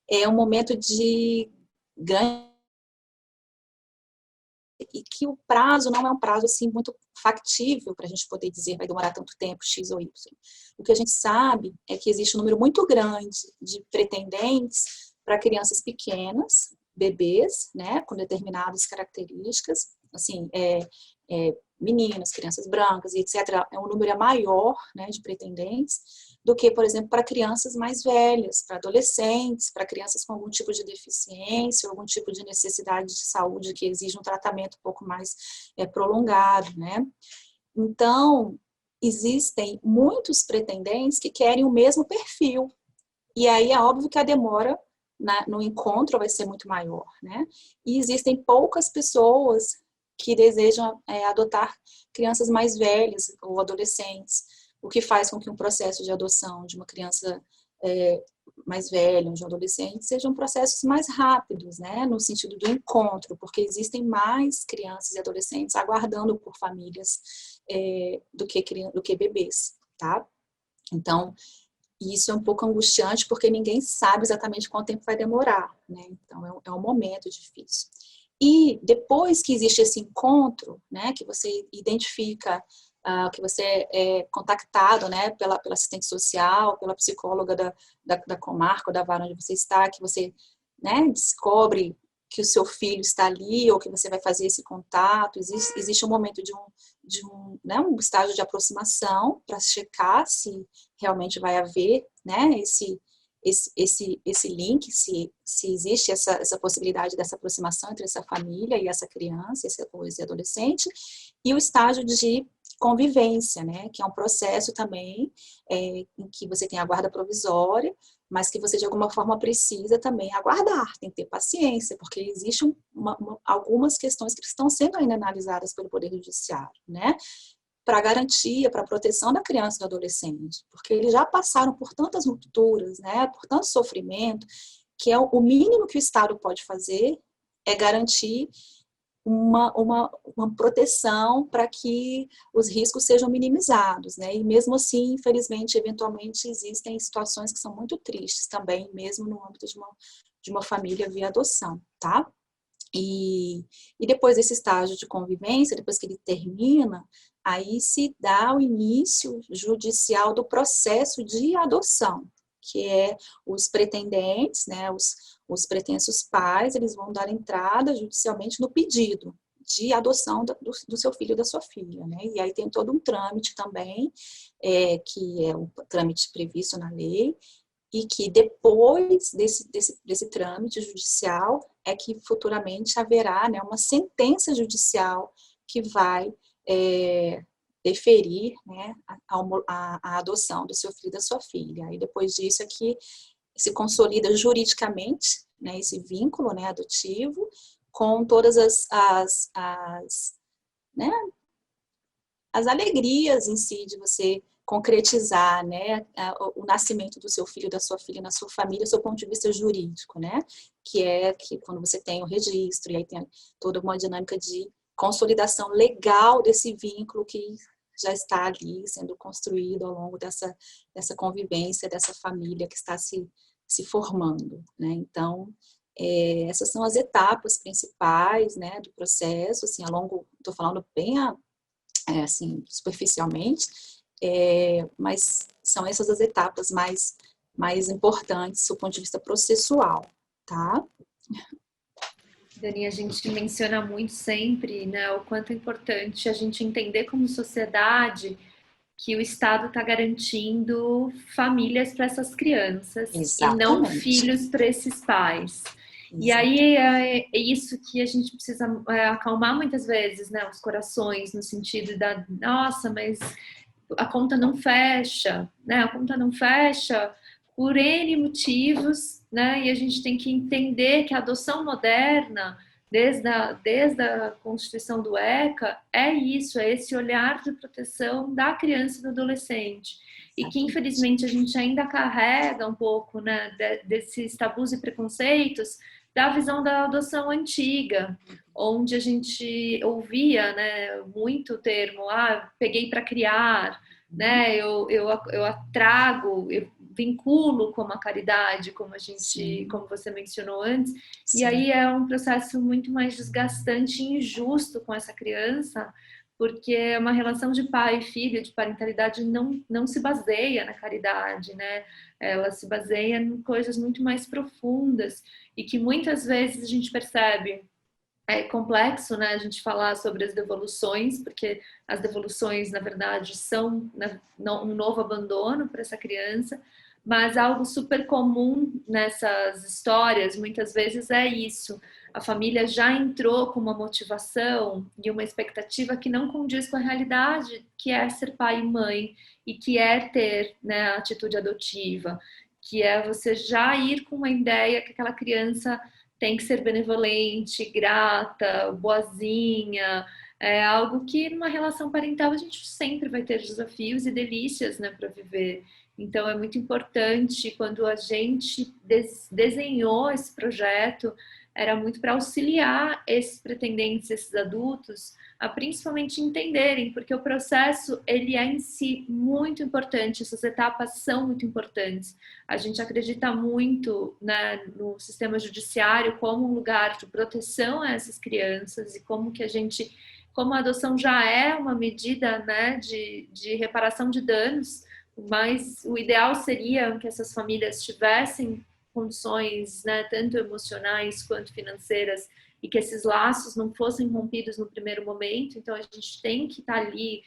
é um momento de ganho, e que o prazo não é um prazo assim muito factível para a gente poder dizer vai demorar tanto tempo, X ou Y. O que a gente sabe é que existe um número muito grande de pretendentes para crianças pequenas, bebês, né, com determinadas características, assim, meninas, crianças brancas, e etc. Um número maior, né, de pretendentes do que, por exemplo, para crianças mais velhas, para adolescentes, para crianças com algum tipo de deficiência, algum tipo de necessidade de saúde que exige um tratamento um pouco mais prolongado, né? Então, existem muitos pretendentes que querem o mesmo perfil, e aí é óbvio que a demora no encontro vai ser muito maior, né? E existem poucas pessoas que desejam adotar crianças mais velhas ou adolescentes, o que faz com que um processo de adoção de uma criança mais velha, de um adolescente, sejam processos mais rápidos, né, no sentido do encontro, porque existem mais crianças e adolescentes aguardando por famílias do que bebês, tá? Então, isso é um pouco angustiante, porque ninguém sabe exatamente quanto tempo vai demorar, né? Então, é um momento difícil. E depois que existe esse encontro, né, que você identifica, que você é contactado, né, pela assistente social, pela psicóloga da comarca ou da vara onde você está, que você, né, descobre que o seu filho está ali, ou que você vai fazer esse contato, existe um momento né, um estágio de aproximação para checar se realmente vai haver, né, esse link, se existe essa possibilidade dessa aproximação entre essa família e essa criança, esse adolescente, e o estágio de convivência, né, que é um processo também em que você tem a guarda provisória, mas que você de alguma forma precisa também aguardar, tem que ter paciência, porque existem algumas questões que estão sendo ainda analisadas pelo Poder Judiciário, né, para garantia, para a proteção da criança e do adolescente, porque eles já passaram por tantas rupturas, né, por tanto sofrimento, que o mínimo que o Estado pode fazer é garantir uma proteção para que os riscos sejam minimizados, né? E mesmo assim, infelizmente, eventualmente existem situações que são muito tristes também, mesmo no âmbito de uma família via adoção, tá? E depois desse estágio de convivência, depois que ele termina, aí se dá o início judicial do processo de adoção, que é os pretendentes, né, os pretensos pais, eles vão dar entrada judicialmente no pedido de adoção do seu filho ou da sua filha, né, e aí tem todo um trâmite também, que é o trâmite previsto na lei, e que depois desse trâmite judicial é que futuramente haverá, né, uma sentença judicial que vai deferir, né, a adoção do seu filho e da sua filha. E depois disso é que se consolida juridicamente, né, esse vínculo, né, adotivo, com todas né, as alegrias em si de você concretizar, né, o nascimento do seu filho, da sua filha na sua família, do seu ponto de vista jurídico, né, que quando você tem o registro, e aí tem toda uma dinâmica de consolidação legal desse vínculo que já está ali sendo construído ao longo dessa convivência, dessa família que está se se formando, né? Então, essas são as etapas principais, né, do processo, assim, estou falando bem, assim, superficialmente, mas são essas as etapas mais importantes do ponto de vista processual, tá? Dani, a gente menciona muito sempre, né, o quanto é importante a gente entender como sociedade que o Estado está garantindo famílias para essas crianças e não Exatamente. filhos para esses pais. E Exato. aí é isso que a gente precisa acalmar muitas vezes, né, os corações, no sentido da, nossa, mas a conta não fecha, né? A conta não fecha por N motivos, né? E a gente tem que entender que a adoção moderna, desde a constituição do ECA, é isso, é esse olhar de proteção da criança e do adolescente. E que, Exatamente. infelizmente, a gente ainda carrega um pouco, né, desses tabus e preconceitos da visão da adoção antiga, onde a gente ouvia, né, muito o termo, peguei para criar, né, eu trago, eu vinculo como a caridade, como você mencionou antes, e Sim. aí é um processo muito mais desgastante e injusto com essa criança, porque é uma relação de pai e filho, de parentalidade, não se baseia na caridade, né? Ela se baseia em coisas muito mais profundas e que muitas vezes a gente percebe. É complexo, né, a gente falar sobre as devoluções, porque as devoluções, na verdade, são um novo abandono para essa criança, mas algo super comum nessas histórias, muitas vezes, é isso. A família já entrou com uma motivação e uma expectativa que não condiz com a realidade, que é ser pai e mãe, e que é ter, né, a atitude adotiva, que é você já ir com uma ideia que aquela criança tem que ser benevolente, grata, boazinha, é algo que numa relação parental a gente sempre vai ter desafios e delícias, né, para viver. Então é muito importante quando a gente desenhou esse projeto, era muito para auxiliar esses pretendentes, esses adultos, a principalmente entenderem, porque o processo ele é em si muito importante, essas etapas são muito importantes. A gente acredita muito, né, no sistema judiciário como um lugar de proteção a essas crianças e como a adoção já é uma medida, né, de reparação de danos, mas o ideal seria que essas famílias tivessem condições, né, tanto emocionais quanto financeiras, e que esses laços não fossem rompidos no primeiro momento. Então a gente tem que estar ali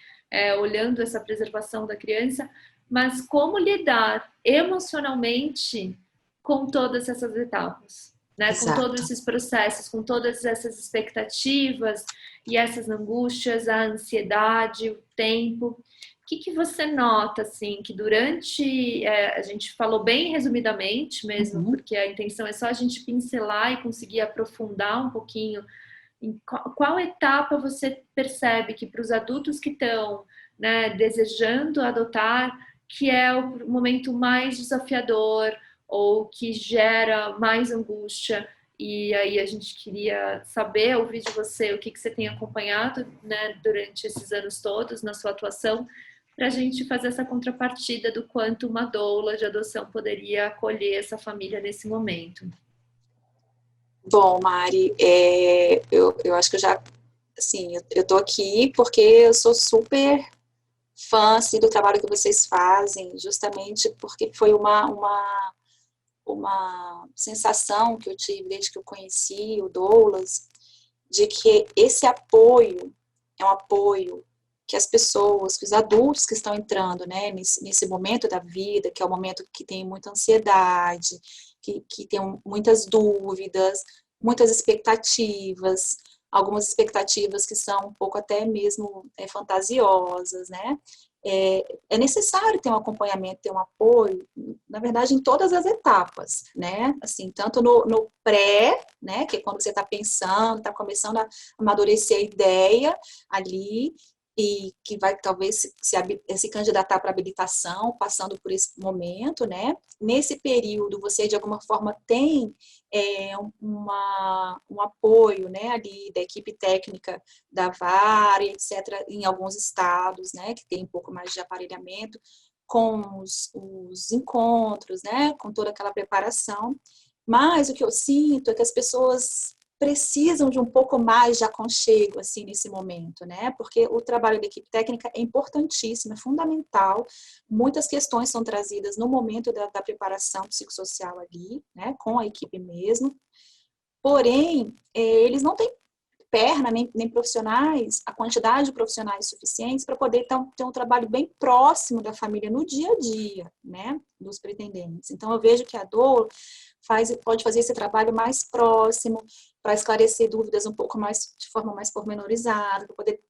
olhando essa preservação da criança, mas como lidar emocionalmente com todas essas etapas, né? Com todos Exato. esses processos, com todas essas expectativas e essas angústias, a ansiedade, o tempo. O que você nota, assim, que durante... a gente falou bem resumidamente mesmo, Uhum. porque a intenção é só a gente pincelar e conseguir aprofundar um pouquinho. Em qual etapa você percebe que para os adultos que estão, né, desejando adotar, que é o momento mais desafiador ou que gera mais angústia? E aí a gente queria saber, ouvir de você o que você tem acompanhado, né, durante esses anos todos na sua atuação, para a gente fazer essa contrapartida do quanto uma doula de adoção poderia acolher essa família nesse momento. Bom, Mari, eu acho que eu já, assim, eu tô aqui porque eu sou super fã, assim, do trabalho que vocês fazem, justamente porque foi uma sensação que eu tive desde que eu conheci o Doulas, de que esse apoio é um apoio que as pessoas, que os adultos que estão entrando, né, nesse momento da vida, que é o momento que tem muita ansiedade, que tem muitas dúvidas, muitas expectativas, algumas expectativas que são um pouco até mesmo fantasiosas, né? É necessário ter um acompanhamento, ter um apoio, na verdade, em todas as etapas, né? Assim, tanto no pré, né, que é quando você está pensando, está começando a amadurecer a ideia ali, e que vai talvez se candidatar para habilitação, passando por esse momento, né? Nesse período, você de alguma forma tem um apoio, né, ali da equipe técnica da VAR, etc., em alguns estados, né, que tem um pouco mais de aparelhamento, com os encontros, né, com toda aquela preparação, mas o que eu sinto é que as pessoas precisam de um pouco mais de aconchego, assim, nesse momento, né, porque o trabalho da equipe técnica é importantíssimo, é fundamental, muitas questões são trazidas no momento da preparação psicossocial ali, né, com a equipe mesmo, porém, eles não têm perna, nem profissionais, a quantidade de profissionais suficientes para poder ter um trabalho bem próximo da família no dia a dia, né, dos pretendentes. Então, eu vejo que a DOL pode fazer esse trabalho mais próximo, para esclarecer dúvidas um pouco mais, de forma mais pormenorizada, para poder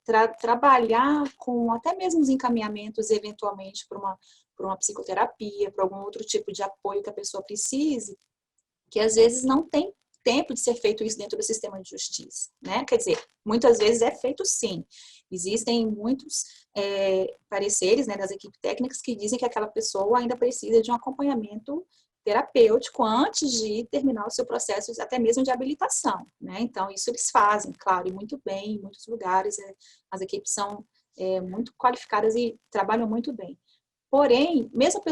trabalhar com até mesmo os encaminhamentos, eventualmente, para uma psicoterapia, para algum outro tipo de apoio que a pessoa precise, que às vezes não tem tempo de ser feito isso dentro do sistema de justiça, né? Quer dizer, muitas vezes é feito sim. Existem muitos pareceres, né, das equipes técnicas que dizem que aquela pessoa ainda precisa de um acompanhamento terapêutico antes de terminar o seu processo, até mesmo de habilitação, né? Então, isso eles fazem, claro, e muito bem, em muitos lugares, as equipes são muito qualificadas e trabalham muito bem. Porém, mesmo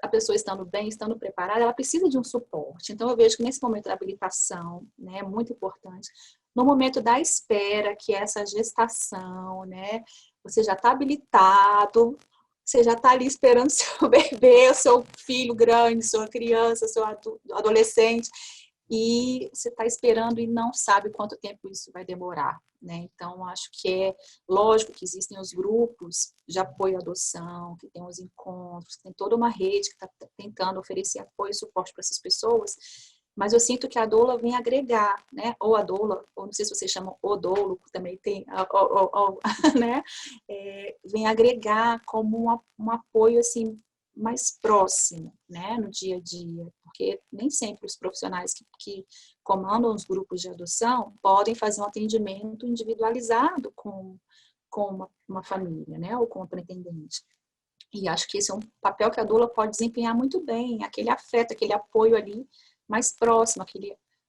a pessoa estando bem, estando preparada, ela precisa de um suporte. Então, eu vejo que nesse momento da habilitação, né, é muito importante. No momento da espera, que é essa gestação, né, você já está habilitado, você já está ali esperando seu bebê, o seu filho grande, sua criança, seu adolescente, e você está esperando e não sabe quanto tempo isso vai demorar, né? Então, acho que é lógico que existem os grupos de apoio à adoção, que tem os encontros, que tem toda uma rede que está tentando oferecer apoio e suporte para essas pessoas, mas eu sinto que a doula vem agregar, né? Ou a doula, ou não sei se vocês chamam o dolo, também tem, né? Vem agregar como um apoio, assim, mais próximo, né, no dia a dia, porque nem sempre os profissionais que comandam os grupos de adoção podem fazer um atendimento individualizado com uma família, né, ou com o pretendente. E acho que esse é um papel que a doula pode desempenhar muito bem, aquele afeto, aquele apoio ali mais próximo,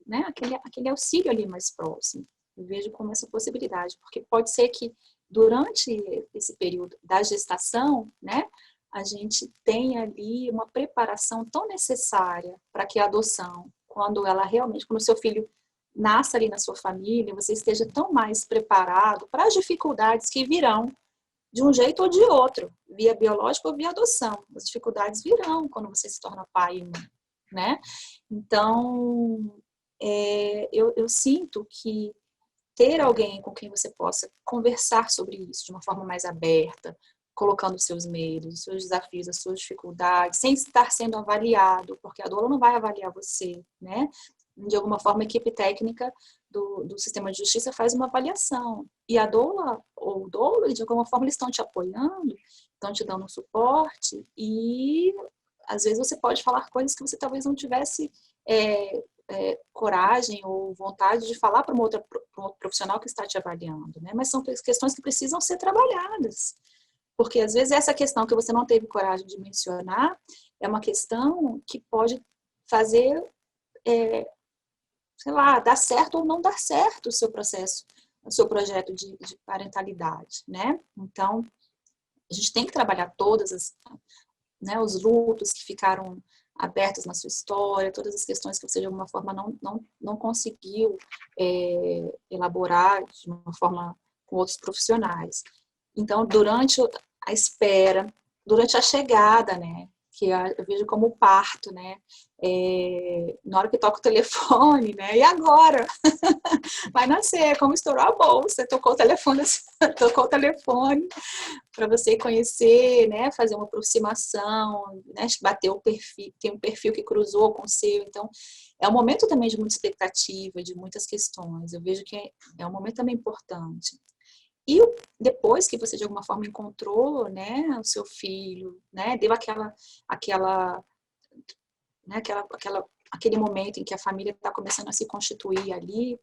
né, aquele auxílio ali mais próximo. Eu vejo como essa possibilidade, porque pode ser que durante esse período da gestação, né, a gente tem ali uma preparação tão necessária para que a adoção, quando o seu filho nasce ali na sua família, você esteja tão mais preparado para as dificuldades que virão de um jeito ou de outro, via biológica ou via adoção. As dificuldades virão quando você se torna pai e mãe, né? Então, eu sinto que ter alguém com quem você possa conversar sobre isso de uma forma mais aberta, colocando os seus medos, os seus desafios, as suas dificuldades, sem estar sendo avaliado, porque a doula não vai avaliar você, né? De alguma forma, a equipe técnica do sistema de justiça faz uma avaliação. E a doula ou o doula, de alguma forma, eles estão te apoiando, estão te dando um suporte e, às vezes, você pode falar coisas que você talvez não tivesse coragem ou vontade de falar para um outro profissional que está te avaliando, né? Mas são questões que precisam ser trabalhadas. Porque, às vezes, essa questão que você não teve coragem de mencionar é uma questão que pode fazer, sei lá, dar certo ou não dar certo o seu processo, o seu projeto de parentalidade, né? Então, a gente tem que trabalhar né, os lutos que ficaram abertos na sua história, todas as questões que você, de alguma forma, não conseguiu elaborar de uma forma com outros profissionais. Então, durante a espera, durante a chegada, né, que eu vejo como o parto, né, na hora que toca o telefone, né, e agora? Vai nascer, como estourou a bolsa, tocou o telefone para você conhecer, né, fazer uma aproximação, né, bater o perfil, tem um perfil que cruzou com o seu, então é um momento também de muita expectativa, de muitas questões, eu vejo que é um momento também importante. E depois que você, de alguma forma, encontrou, né, o seu filho, né, deu né, aquele momento em que a família está começando a se constituir ali,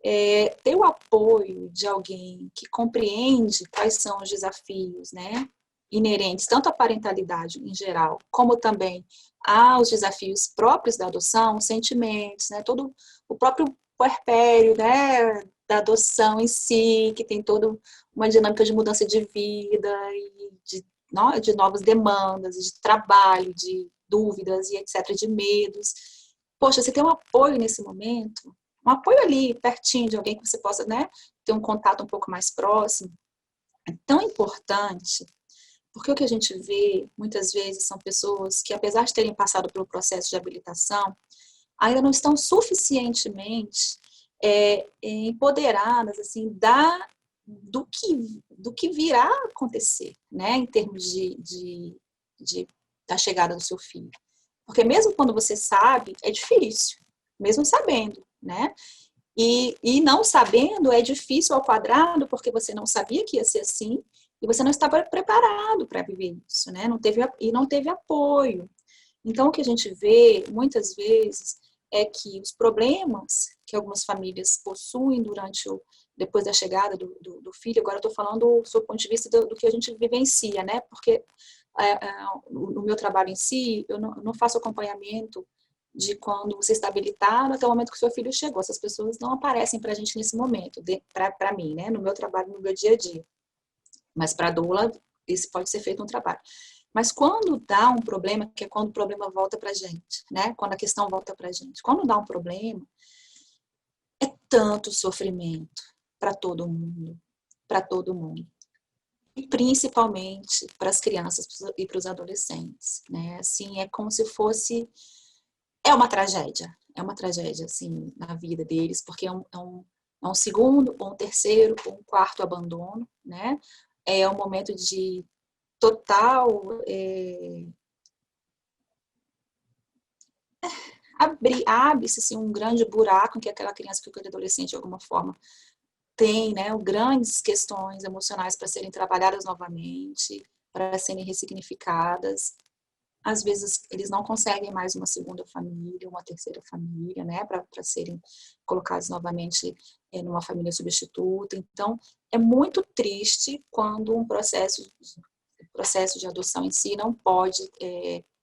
ter o apoio de alguém que compreende quais são os desafios, né, inerentes, tanto à parentalidade em geral, como também aos desafios próprios da adoção, os sentimentos, né, todo o próprio puerpério, né, da adoção em si, que tem toda uma dinâmica de mudança de vida e de de novas demandas, de trabalho, de dúvidas e etc., de medos. Poxa, você tem um apoio nesse momento, um apoio ali, pertinho de alguém que você possa, né, ter um contato um pouco mais próximo, é tão importante, porque o que a gente vê, muitas vezes, são pessoas que, apesar de terem passado pelo processo de habilitação, ainda não estão suficientemente empoderadas, assim, do que virá a acontecer, né, em termos da chegada do seu filho. Porque mesmo quando você sabe, é difícil, mesmo sabendo, né? E não sabendo é difícil ao quadrado, porque você não sabia que ia ser assim, e você não estava preparado para viver isso, né? Não teve apoio. Então, o que a gente vê, muitas vezes, é que os problemas que algumas famílias possuem depois da chegada do filho, agora eu estou falando do ponto de vista do que a gente vivencia, né? Porque no meu trabalho em si, eu não faço acompanhamento de quando você está habilitado até o momento que o seu filho chegou. Essas pessoas não aparecem para a gente nesse momento, para mim, né? No meu trabalho, no meu dia a dia. Mas para a doula, isso pode ser feito um trabalho. Mas quando dá um problema, que é quando o problema volta para a gente, né? Quando a questão volta para a gente. Quando dá um problema, é tanto sofrimento para todo mundo, para todo mundo. E principalmente para as crianças e para os adolescentes, né? Assim, é como se fosse... É uma tragédia, assim, na vida deles, porque é um segundo, ou um terceiro, ou um quarto abandono, né? É um momento de total abre-se assim, um grande buraco em que aquela criança, que aquele adolescente de alguma forma tem, né, grandes questões emocionais para serem trabalhadas novamente, para serem ressignificadas. Às vezes eles não conseguem mais uma segunda família, uma terceira família, né, para serem colocados novamente numa família substituta. Então, é muito triste quando um processo de adoção em si não pode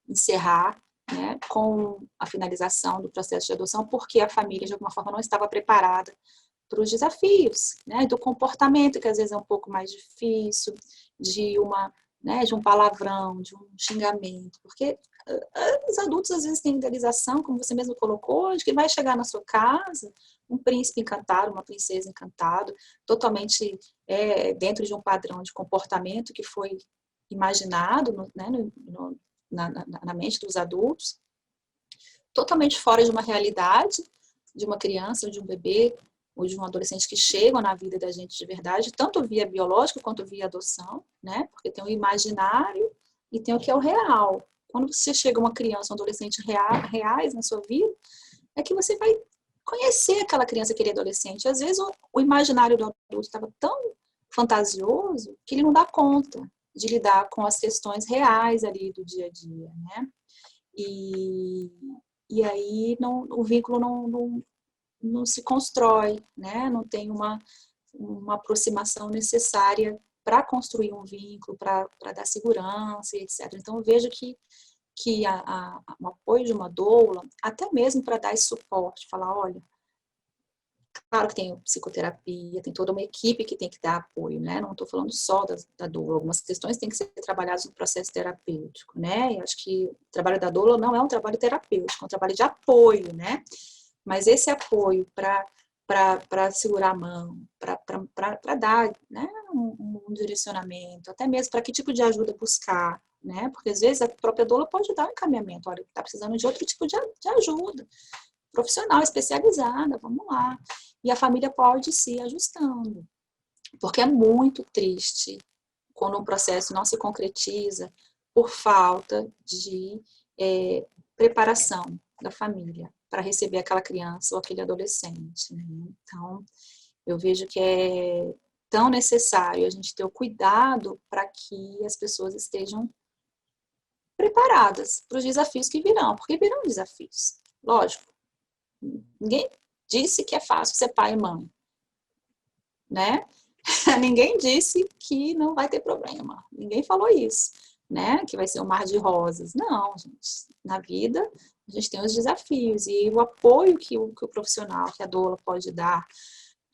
encerrar, né, com a finalização do processo de adoção, porque a família, de alguma forma, não estava preparada para os desafios, né, do comportamento, que às vezes é um pouco mais difícil, de um palavrão, de um xingamento, porque os adultos às vezes têm idealização, como você mesmo colocou, de que vai chegar na sua casa um príncipe encantado, uma princesa encantada, totalmente dentro de um padrão de comportamento que foi imaginado, né, na mente dos adultos, totalmente fora de uma realidade de uma criança, ou de um bebê, ou de um adolescente que chegam na vida da gente de verdade, tanto via biológico quanto via adoção, né? Porque tem o imaginário e tem o que é o real. Quando você chega uma criança, um adolescente reais na sua vida, é que você vai conhecer aquela criança, aquele adolescente. Às vezes o imaginário do adulto estava tão fantasioso que ele não dá conta de lidar com as questões reais ali do dia a dia, né? E aí o vínculo não se constrói, né? Não tem uma aproximação necessária para construir um vínculo, para dar segurança, etc. Então, eu vejo que o apoio de uma doula, até mesmo para dar esse suporte, falar, olha, claro que tem psicoterapia, tem toda uma equipe que tem que dar apoio, né? Não estou falando só da doula, algumas questões têm que ser trabalhadas no processo terapêutico, né? Eu acho que o trabalho da doula não é um trabalho terapêutico, é um trabalho de apoio, né? Mas esse apoio para segurar a mão, para dar, né, um direcionamento, até mesmo para que tipo de ajuda buscar, né? Porque às vezes a própria doula pode dar um encaminhamento, olha, está precisando de outro tipo de ajuda, profissional, especializada, vamos lá. E a família pode se ajustando, porque é muito triste quando um processo não se concretiza por falta de preparação da família para receber aquela criança ou aquele adolescente, né? Então, eu vejo que é tão necessário a gente ter o cuidado para que as pessoas estejam preparadas para os desafios que virão, porque virão desafios, lógico. Ninguém disse que é fácil ser pai e mãe, né? Ninguém disse que não vai ter problema. Ninguém falou isso, né? Que vai ser um mar de rosas. Não, gente. Na vida, a gente tem os desafios e o apoio que o profissional, que a doula pode dar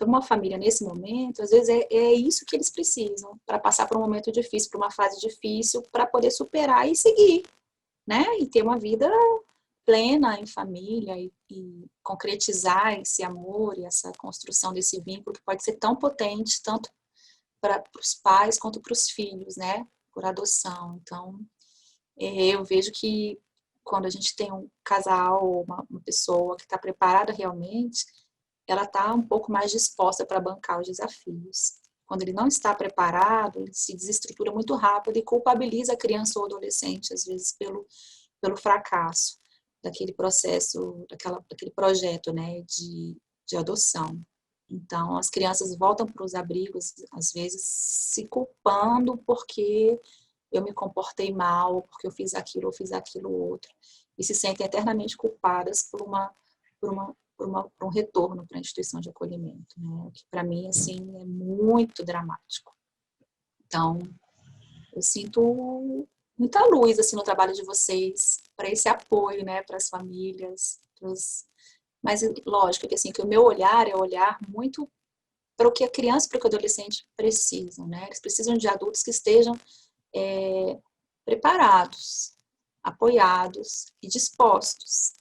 para uma família nesse momento, às vezes é isso que eles precisam para passar por um momento difícil, por uma fase difícil, para poder superar e seguir, né? E ter uma vida plena em família e concretizar esse amor e essa construção desse vínculo que pode ser tão potente, tanto para os pais quanto para os filhos, né? Por adoção. Então, eu vejo que quando a gente tem um casal, uma pessoa que está preparada realmente, ela está um pouco mais disposta para bancar os desafios. Quando ele não está preparado, ele se desestrutura muito rápido e culpabiliza a criança ou adolescente, às vezes, pelo fracasso daquele processo, daquele projeto, né, de adoção. Então, as crianças voltam para os abrigos, às vezes, se culpando porque eu me comportei mal, porque eu fiz aquilo ou fiz aquilo outro, e se sentem eternamente culpadas por um retorno para a instituição de acolhimento, né? O que para mim assim é muito dramático. Então, eu sinto muita luz assim no trabalho de vocês para esse apoio, né, para as famílias, mas lógico que assim que o meu olhar é olhar muito para o que a criança e para o que o adolescente precisam, né? Eles precisam de adultos que estejam preparados, apoiados e dispostos,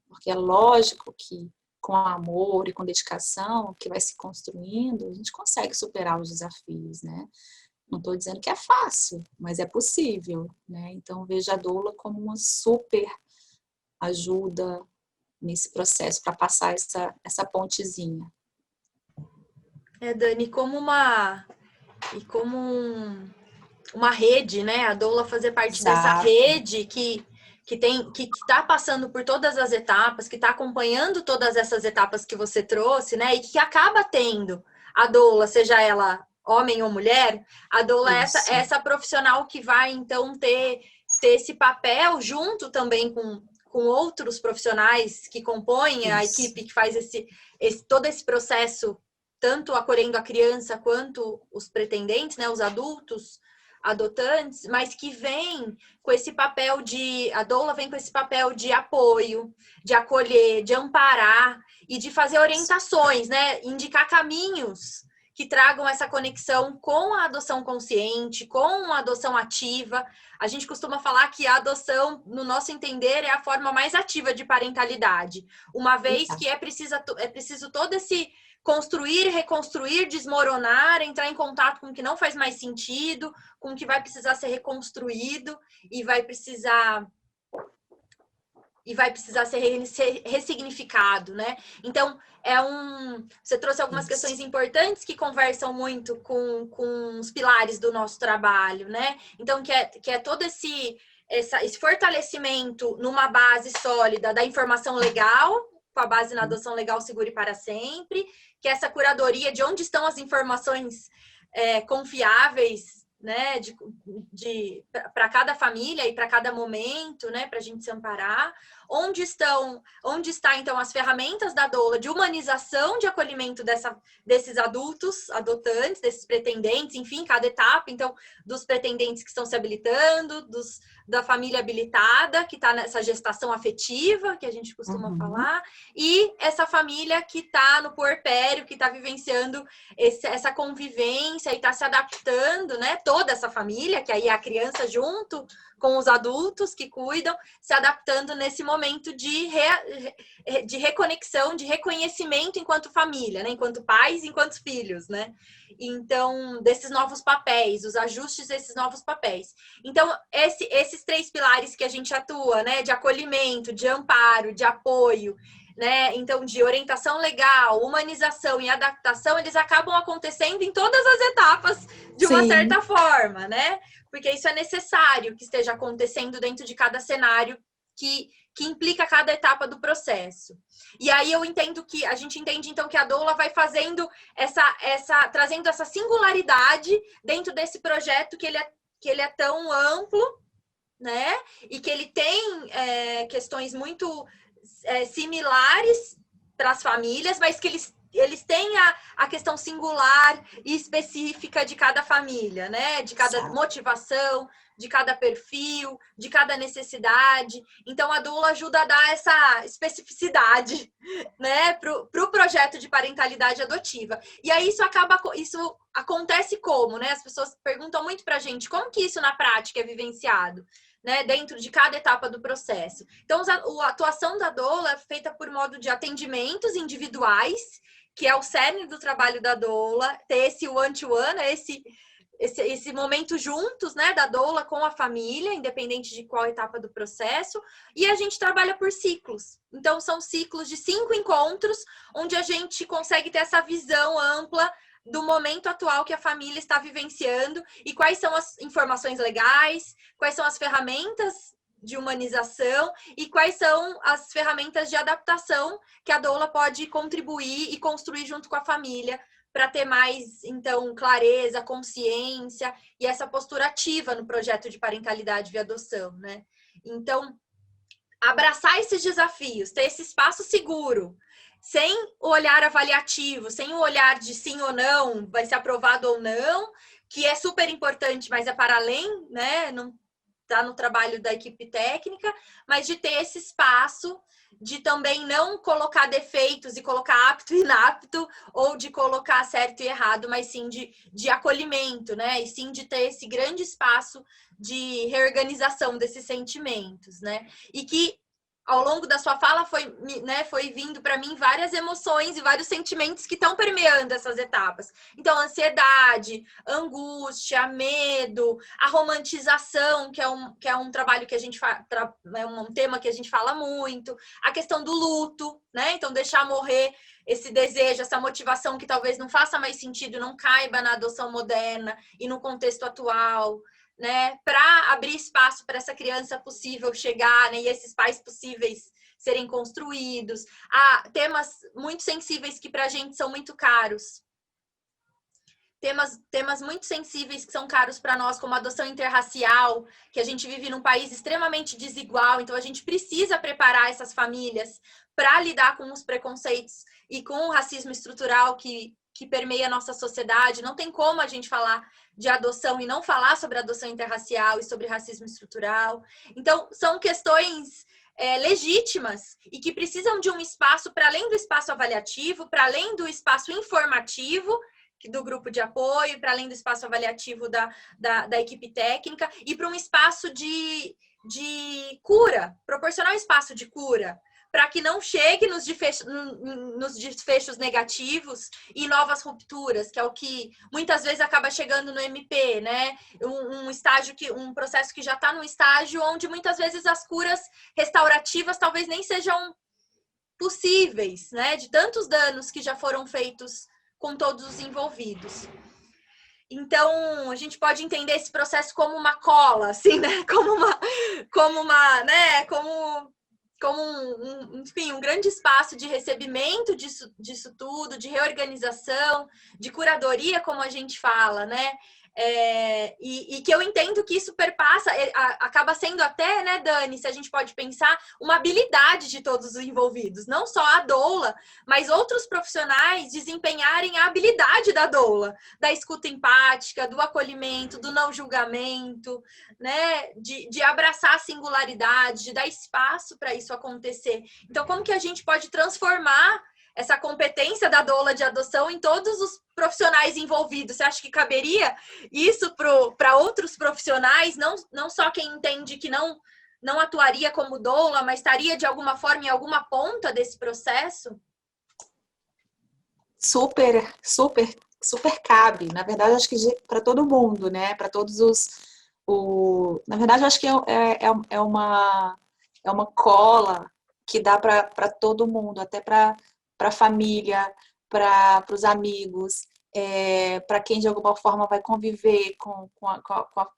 porque é lógico que com amor e com dedicação que vai se construindo, a gente consegue superar os desafios, né? Não estou dizendo que é fácil, mas é possível, né? Então vejo a doula como uma super ajuda nesse processo para passar essa pontezinha. Dani, como uma rede, né? A doula fazer parte dessa rede que está passando por todas as etapas, que está acompanhando todas essas etapas que você trouxe, né? E que acaba tendo a doula, seja ela homem ou mulher, a doula é essa profissional que vai, então, ter esse papel junto também com outros profissionais que compõem a equipe que faz todo esse processo, tanto acolhendo a criança quanto os pretendentes, né? Os adultos adotantes, mas que vem com esse papel a doula vem com esse papel de apoio, de acolher, de amparar e de fazer orientações, né? Indicar caminhos que tragam essa conexão com a adoção consciente, com a adoção ativa. A gente costuma falar que a adoção, no nosso entender, é a forma mais ativa de parentalidade, uma vez que é preciso todo esse construir, reconstruir, desmoronar, entrar em contato com o que não faz mais sentido, com o que vai precisar ser reconstruído e vai precisar ser ressignificado, né? Então, você trouxe algumas questões importantes que conversam muito com os pilares do nosso trabalho, né? Então, que é todo esse fortalecimento numa base sólida da informação legal, com a base na adoção legal segura e para sempre, que é essa curadoria de onde estão as informações confiáveis, né, para cada família e para cada momento, né, para a gente se amparar. Onde está, então, as ferramentas da doula de humanização, de acolhimento desses adultos, adotantes, desses pretendentes, enfim, cada etapa, então, dos pretendentes que estão se habilitando, da família habilitada, que está nessa gestação afetiva, que a gente costuma falar, e essa família que está no puerpério, que está vivenciando essa convivência e está se adaptando, né? Toda essa família, que aí é a criança junto com os adultos que cuidam, se adaptando nesse momento de reconexão, de reconhecimento enquanto família, né? Enquanto pais, enquanto filhos, né? Então, desses novos papéis, os ajustes desses novos papéis. Então, esses 3 pilares que a gente atua, né? De acolhimento, de amparo, de apoio, né? Então, de orientação legal, humanização e adaptação, eles acabam acontecendo em todas as etapas de uma certa forma, né? Porque isso é necessário que esteja acontecendo dentro de cada cenário que implica cada etapa do processo. E aí a gente entende então que a doula vai fazendo trazendo essa singularidade dentro desse projeto que ele é tão amplo, né? E que ele tem questões muito similares para as famílias, mas que eles têm a questão singular e específica de cada família, né? De cada motivação, de cada perfil, de cada necessidade. Então, a doula ajuda a dar essa especificidade, né, para o projeto de parentalidade adotiva. E aí isso acontece como, né? As pessoas perguntam muito para a gente como que isso na prática é vivenciado, né, dentro de cada etapa do processo. Então, a atuação da doula é feita por modo de atendimentos individuais, que é o cerne do trabalho da doula, ter esse one-to-one, esse momento juntos, né, da doula com a família, independente de qual etapa do processo, e a gente trabalha por ciclos. Então, são ciclos de 5 encontros, onde a gente consegue ter essa visão ampla do momento atual que a família está vivenciando e quais são as informações legais, quais são as ferramentas de humanização e quais são as ferramentas de adaptação que a doula pode contribuir e construir junto com a família para ter mais, então, clareza, consciência e essa postura ativa no projeto de parentalidade via adoção, né? Então, abraçar esses desafios, ter esse espaço seguro, sem o olhar avaliativo, sem o olhar de sim ou não, vai ser aprovado ou não, que é super importante, mas é para além, né? Não está no trabalho da equipe técnica, mas de ter esse espaço de também não colocar defeitos e colocar apto e inapto, ou de colocar certo e errado, mas sim de acolhimento, né? E sim de ter esse grande espaço de reorganização desses sentimentos, né? E que ao longo da sua fala foi vindo para mim várias emoções e vários sentimentos que estão permeando essas etapas. Então, ansiedade, angústia, medo, a romantização, que é um trabalho que a gente é um tema que a gente fala muito, a questão do luto, né? Então, deixar morrer esse desejo, essa motivação que talvez não faça mais sentido, não caiba na adoção moderna e no contexto atual, né, para abrir espaço para essa criança possível chegar, né, e esses pais possíveis serem construídos. Temas muito sensíveis que para a gente são muito caros. Temas muito sensíveis que são caros para nós, como a adoção interracial, que a gente vive num país extremamente desigual, então a gente precisa preparar essas famílias para lidar com os preconceitos e com o racismo estrutural que permeia a nossa sociedade. Não tem como a gente falar de adoção e não falar sobre adoção interracial e sobre racismo estrutural. Então, são questões legítimas e que precisam de um espaço para além do espaço avaliativo, para além do espaço informativo do grupo de apoio, para além do espaço avaliativo da equipe técnica e para um espaço de cura, proporcionar um espaço de cura, para que não chegue nos desfechos negativos e novas rupturas, que é o que muitas vezes acaba chegando no MP, né? Um processo que já está num estágio onde muitas vezes as curas restaurativas talvez nem sejam possíveis, né? De tantos danos que já foram feitos com todos os envolvidos. Então, a gente pode entender esse processo como uma cola, assim, né? Enfim, um grande espaço de recebimento disso tudo, de reorganização, de curadoria, como a gente fala, né? E que eu entendo que isso perpassa, acaba sendo até, né, Dani, se a gente pode pensar, uma habilidade de todos os envolvidos, não só a doula, mas outros profissionais desempenharem a habilidade da doula, da escuta empática, do acolhimento, do não julgamento, né, de abraçar a singularidade, de dar espaço para isso acontecer. Então, como que a gente pode transformar essa competência da doula de adoção em todos os profissionais envolvidos? Você acha que caberia isso para outros profissionais, não só quem entende que não atuaria como doula, mas estaria de alguma forma em alguma ponta desse processo? Super, super, super cabe. Na verdade, acho que para todo mundo, né? Para todos na verdade, acho que é uma cola que dá para todo mundo, até para a família, para os amigos, para quem de alguma forma vai conviver com a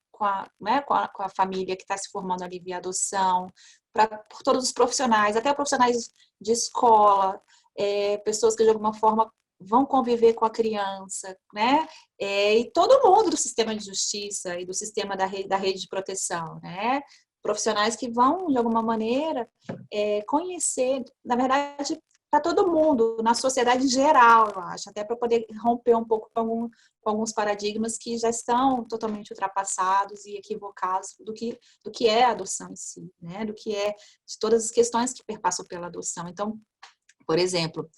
família que está se formando ali via adoção, por todos os profissionais, até profissionais de escola, pessoas que de alguma forma vão conviver com a criança, né? E todo mundo do sistema de justiça e do sistema da rede de proteção, né? Profissionais que vão, de alguma maneira, conhecer, na verdade, para todo mundo, na sociedade em geral, eu acho, até para poder romper um pouco com alguns paradigmas que já estão totalmente ultrapassados e equivocados do que é a adoção em si, né? Do que é de todas as questões que perpassam pela adoção. Então, por exemplo,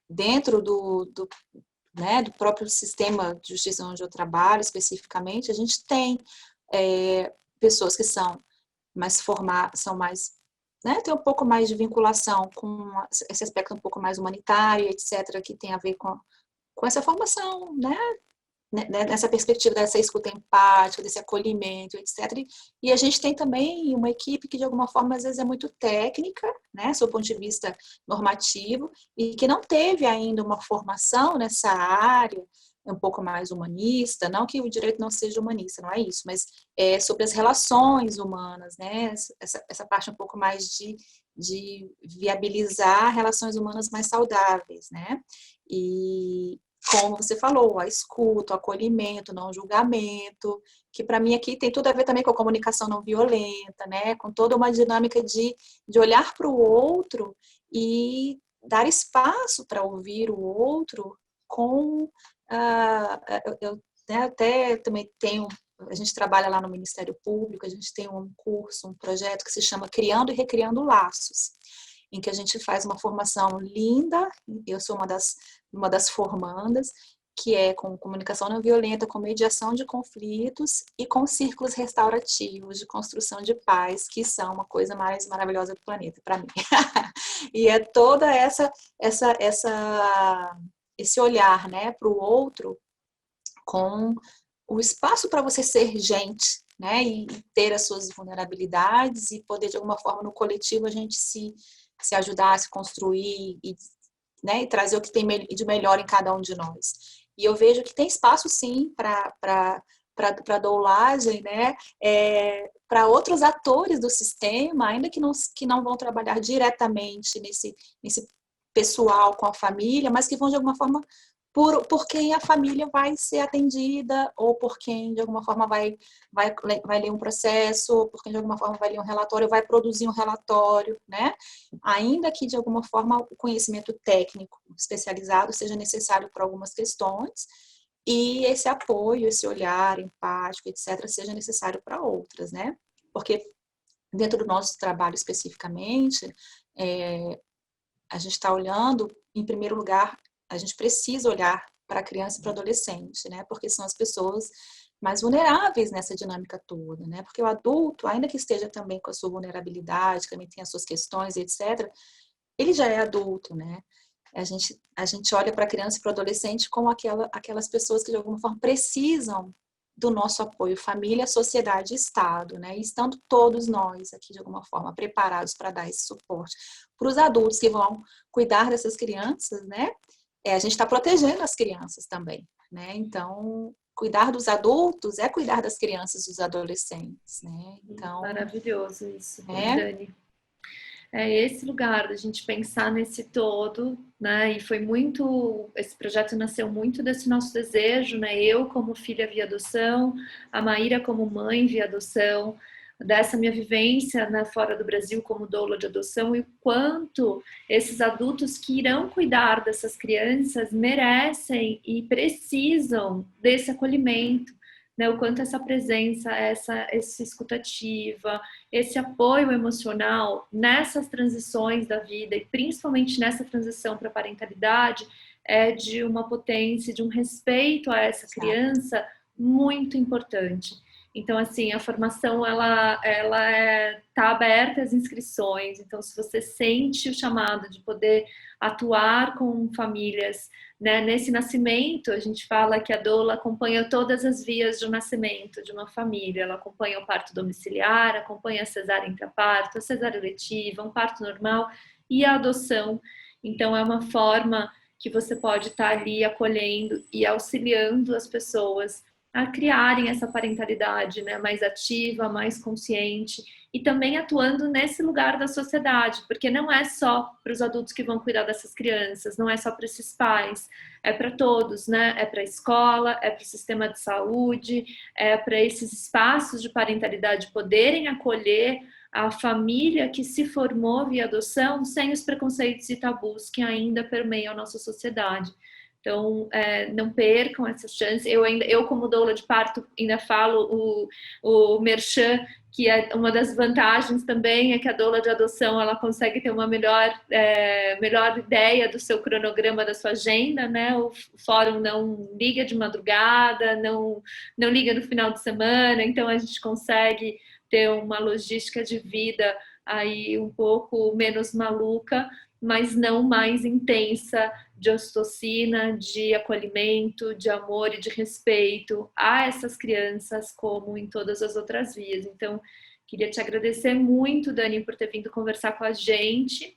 dentro né, do próprio sistema de justiça onde eu trabalho, especificamente, a gente tem pessoas que são mais formadas, são mais, né, tem um pouco mais de vinculação com esse aspecto um pouco mais humanitário, etc., que tem a ver com essa formação, né, nessa perspectiva dessa escuta empática, desse acolhimento, etc. E a gente tem também uma equipe que, de alguma forma, às vezes é muito técnica, né, do ponto de vista normativo, e que não teve ainda uma formação nessa área, um pouco mais humanista, não que o direito não seja humanista, não é isso, mas é sobre as relações humanas, né, essa parte um pouco mais de viabilizar relações humanas mais saudáveis, né, e como você falou, a escuta, o acolhimento, não julgamento, que para mim aqui tem tudo a ver também com a comunicação não violenta, né? Com toda uma dinâmica de olhar para o outro e dar espaço para ouvir o outro com... eu né, até também tenho... A gente trabalha lá no Ministério Público, a gente tem um curso, um projeto que se chama Criando e Recriando Laços, em que a gente faz uma formação linda, eu sou uma das formandas, que é com comunicação não violenta, com mediação de conflitos e com círculos restaurativos de construção de paz, que são uma coisa mais maravilhosa do planeta, para mim. E é toda esse olhar, né, para o outro com o espaço para você ser gente, né, e ter as suas vulnerabilidades e poder, de alguma forma, no coletivo, a gente se ajudar, se construir e, né, e trazer o que tem de melhor em cada um de nós. E eu vejo que tem espaço, sim, para doulagem, né, para outros atores do sistema, ainda que não vão trabalhar diretamente nesse pessoal com a família, mas que vão, de alguma forma, por quem a família vai ser atendida, ou por quem, de alguma forma, vai ler um processo, ou por quem, de alguma forma, vai ler um relatório, vai produzir um relatório, né? Ainda que, de alguma forma, o conhecimento técnico especializado seja necessário para algumas questões, e esse apoio, esse olhar empático, etc., seja necessário para outras, né? Porque dentro do nosso trabalho especificamente, a gente está olhando, em primeiro lugar, a gente precisa olhar para a criança e para o adolescente, né? Porque são as pessoas mais vulneráveis nessa dinâmica toda, né? Porque o adulto, ainda que esteja também com a sua vulnerabilidade, também tem as suas questões, etc., ele já é adulto, né? A gente olha para a criança e para o adolescente como aquelas pessoas que, de alguma forma, precisam do nosso apoio, família, sociedade e Estado, né? E estando todos nós aqui, de alguma forma, preparados para dar esse suporte para os adultos que vão cuidar dessas crianças, né? A gente está protegendo as crianças também, né? Então, cuidar dos adultos é cuidar das crianças e dos adolescentes, né? Então, maravilhoso isso, Dani. É esse lugar da gente pensar nesse todo, né? E foi muito, esse projeto nasceu muito desse nosso desejo, né? Eu como filha via adoção, a Maíra como mãe via adoção, dessa minha vivência, né, fora do Brasil como doula de adoção, e o quanto esses adultos que irão cuidar dessas crianças merecem e precisam desse acolhimento, né? O quanto essa presença, essa escutativa, esse apoio emocional nessas transições da vida e principalmente nessa transição para a parentalidade é de uma potência, de um respeito a essa criança muito importante. Então, assim, a formação, ela tá aberta às inscrições. Então, se você sente o chamado de poder atuar com famílias, né, nesse nascimento, a gente fala que a doula acompanha todas as vias de um nascimento de uma família. Ela acompanha o parto domiciliar, acompanha a cesárea intraparto, a cesárea letiva, um parto normal e a adoção. Então, é uma forma que você pode estar ali acolhendo e auxiliando as pessoas a criarem essa parentalidade, né, mais ativa, mais consciente e também atuando nesse lugar da sociedade, porque não é só para os adultos que vão cuidar dessas crianças, não é só para esses pais, é para todos, né? É para a escola, é para o sistema de saúde, é para esses espaços de parentalidade poderem acolher a família que se formou via adoção sem os preconceitos e tabus que ainda permeiam a nossa sociedade. Então, não percam essa chance. Eu como doula de parto, ainda falo o merchan, que é uma das vantagens também, é que a doula de adoção ela consegue ter uma melhor ideia do seu cronograma, da sua agenda, né? O fórum não liga de madrugada, não liga no final de semana, então a gente consegue ter uma logística de vida aí um pouco menos maluca, mas não mais intensa, de ocitocina, de acolhimento, de amor e de respeito a essas crianças, como em todas as outras vias. Então, queria te agradecer muito, Dani, por ter vindo conversar com a gente.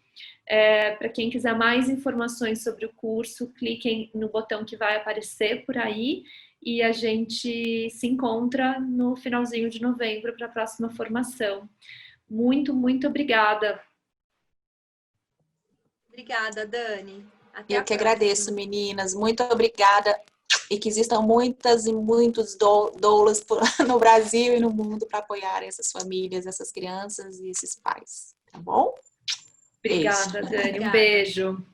Para quem quiser mais informações sobre o curso, cliquem no botão que vai aparecer por aí e a gente se encontra no finalzinho de novembro para a próxima formação. Muito, muito obrigada. Obrigada, Dani. Até Eu que agradeço, meninas. Muito obrigada. E que existam muitas e muitos doulas no Brasil e no mundo para apoiar essas famílias, essas crianças e esses pais. Tá bom? Obrigada, Beijo. Dani. Um beijo.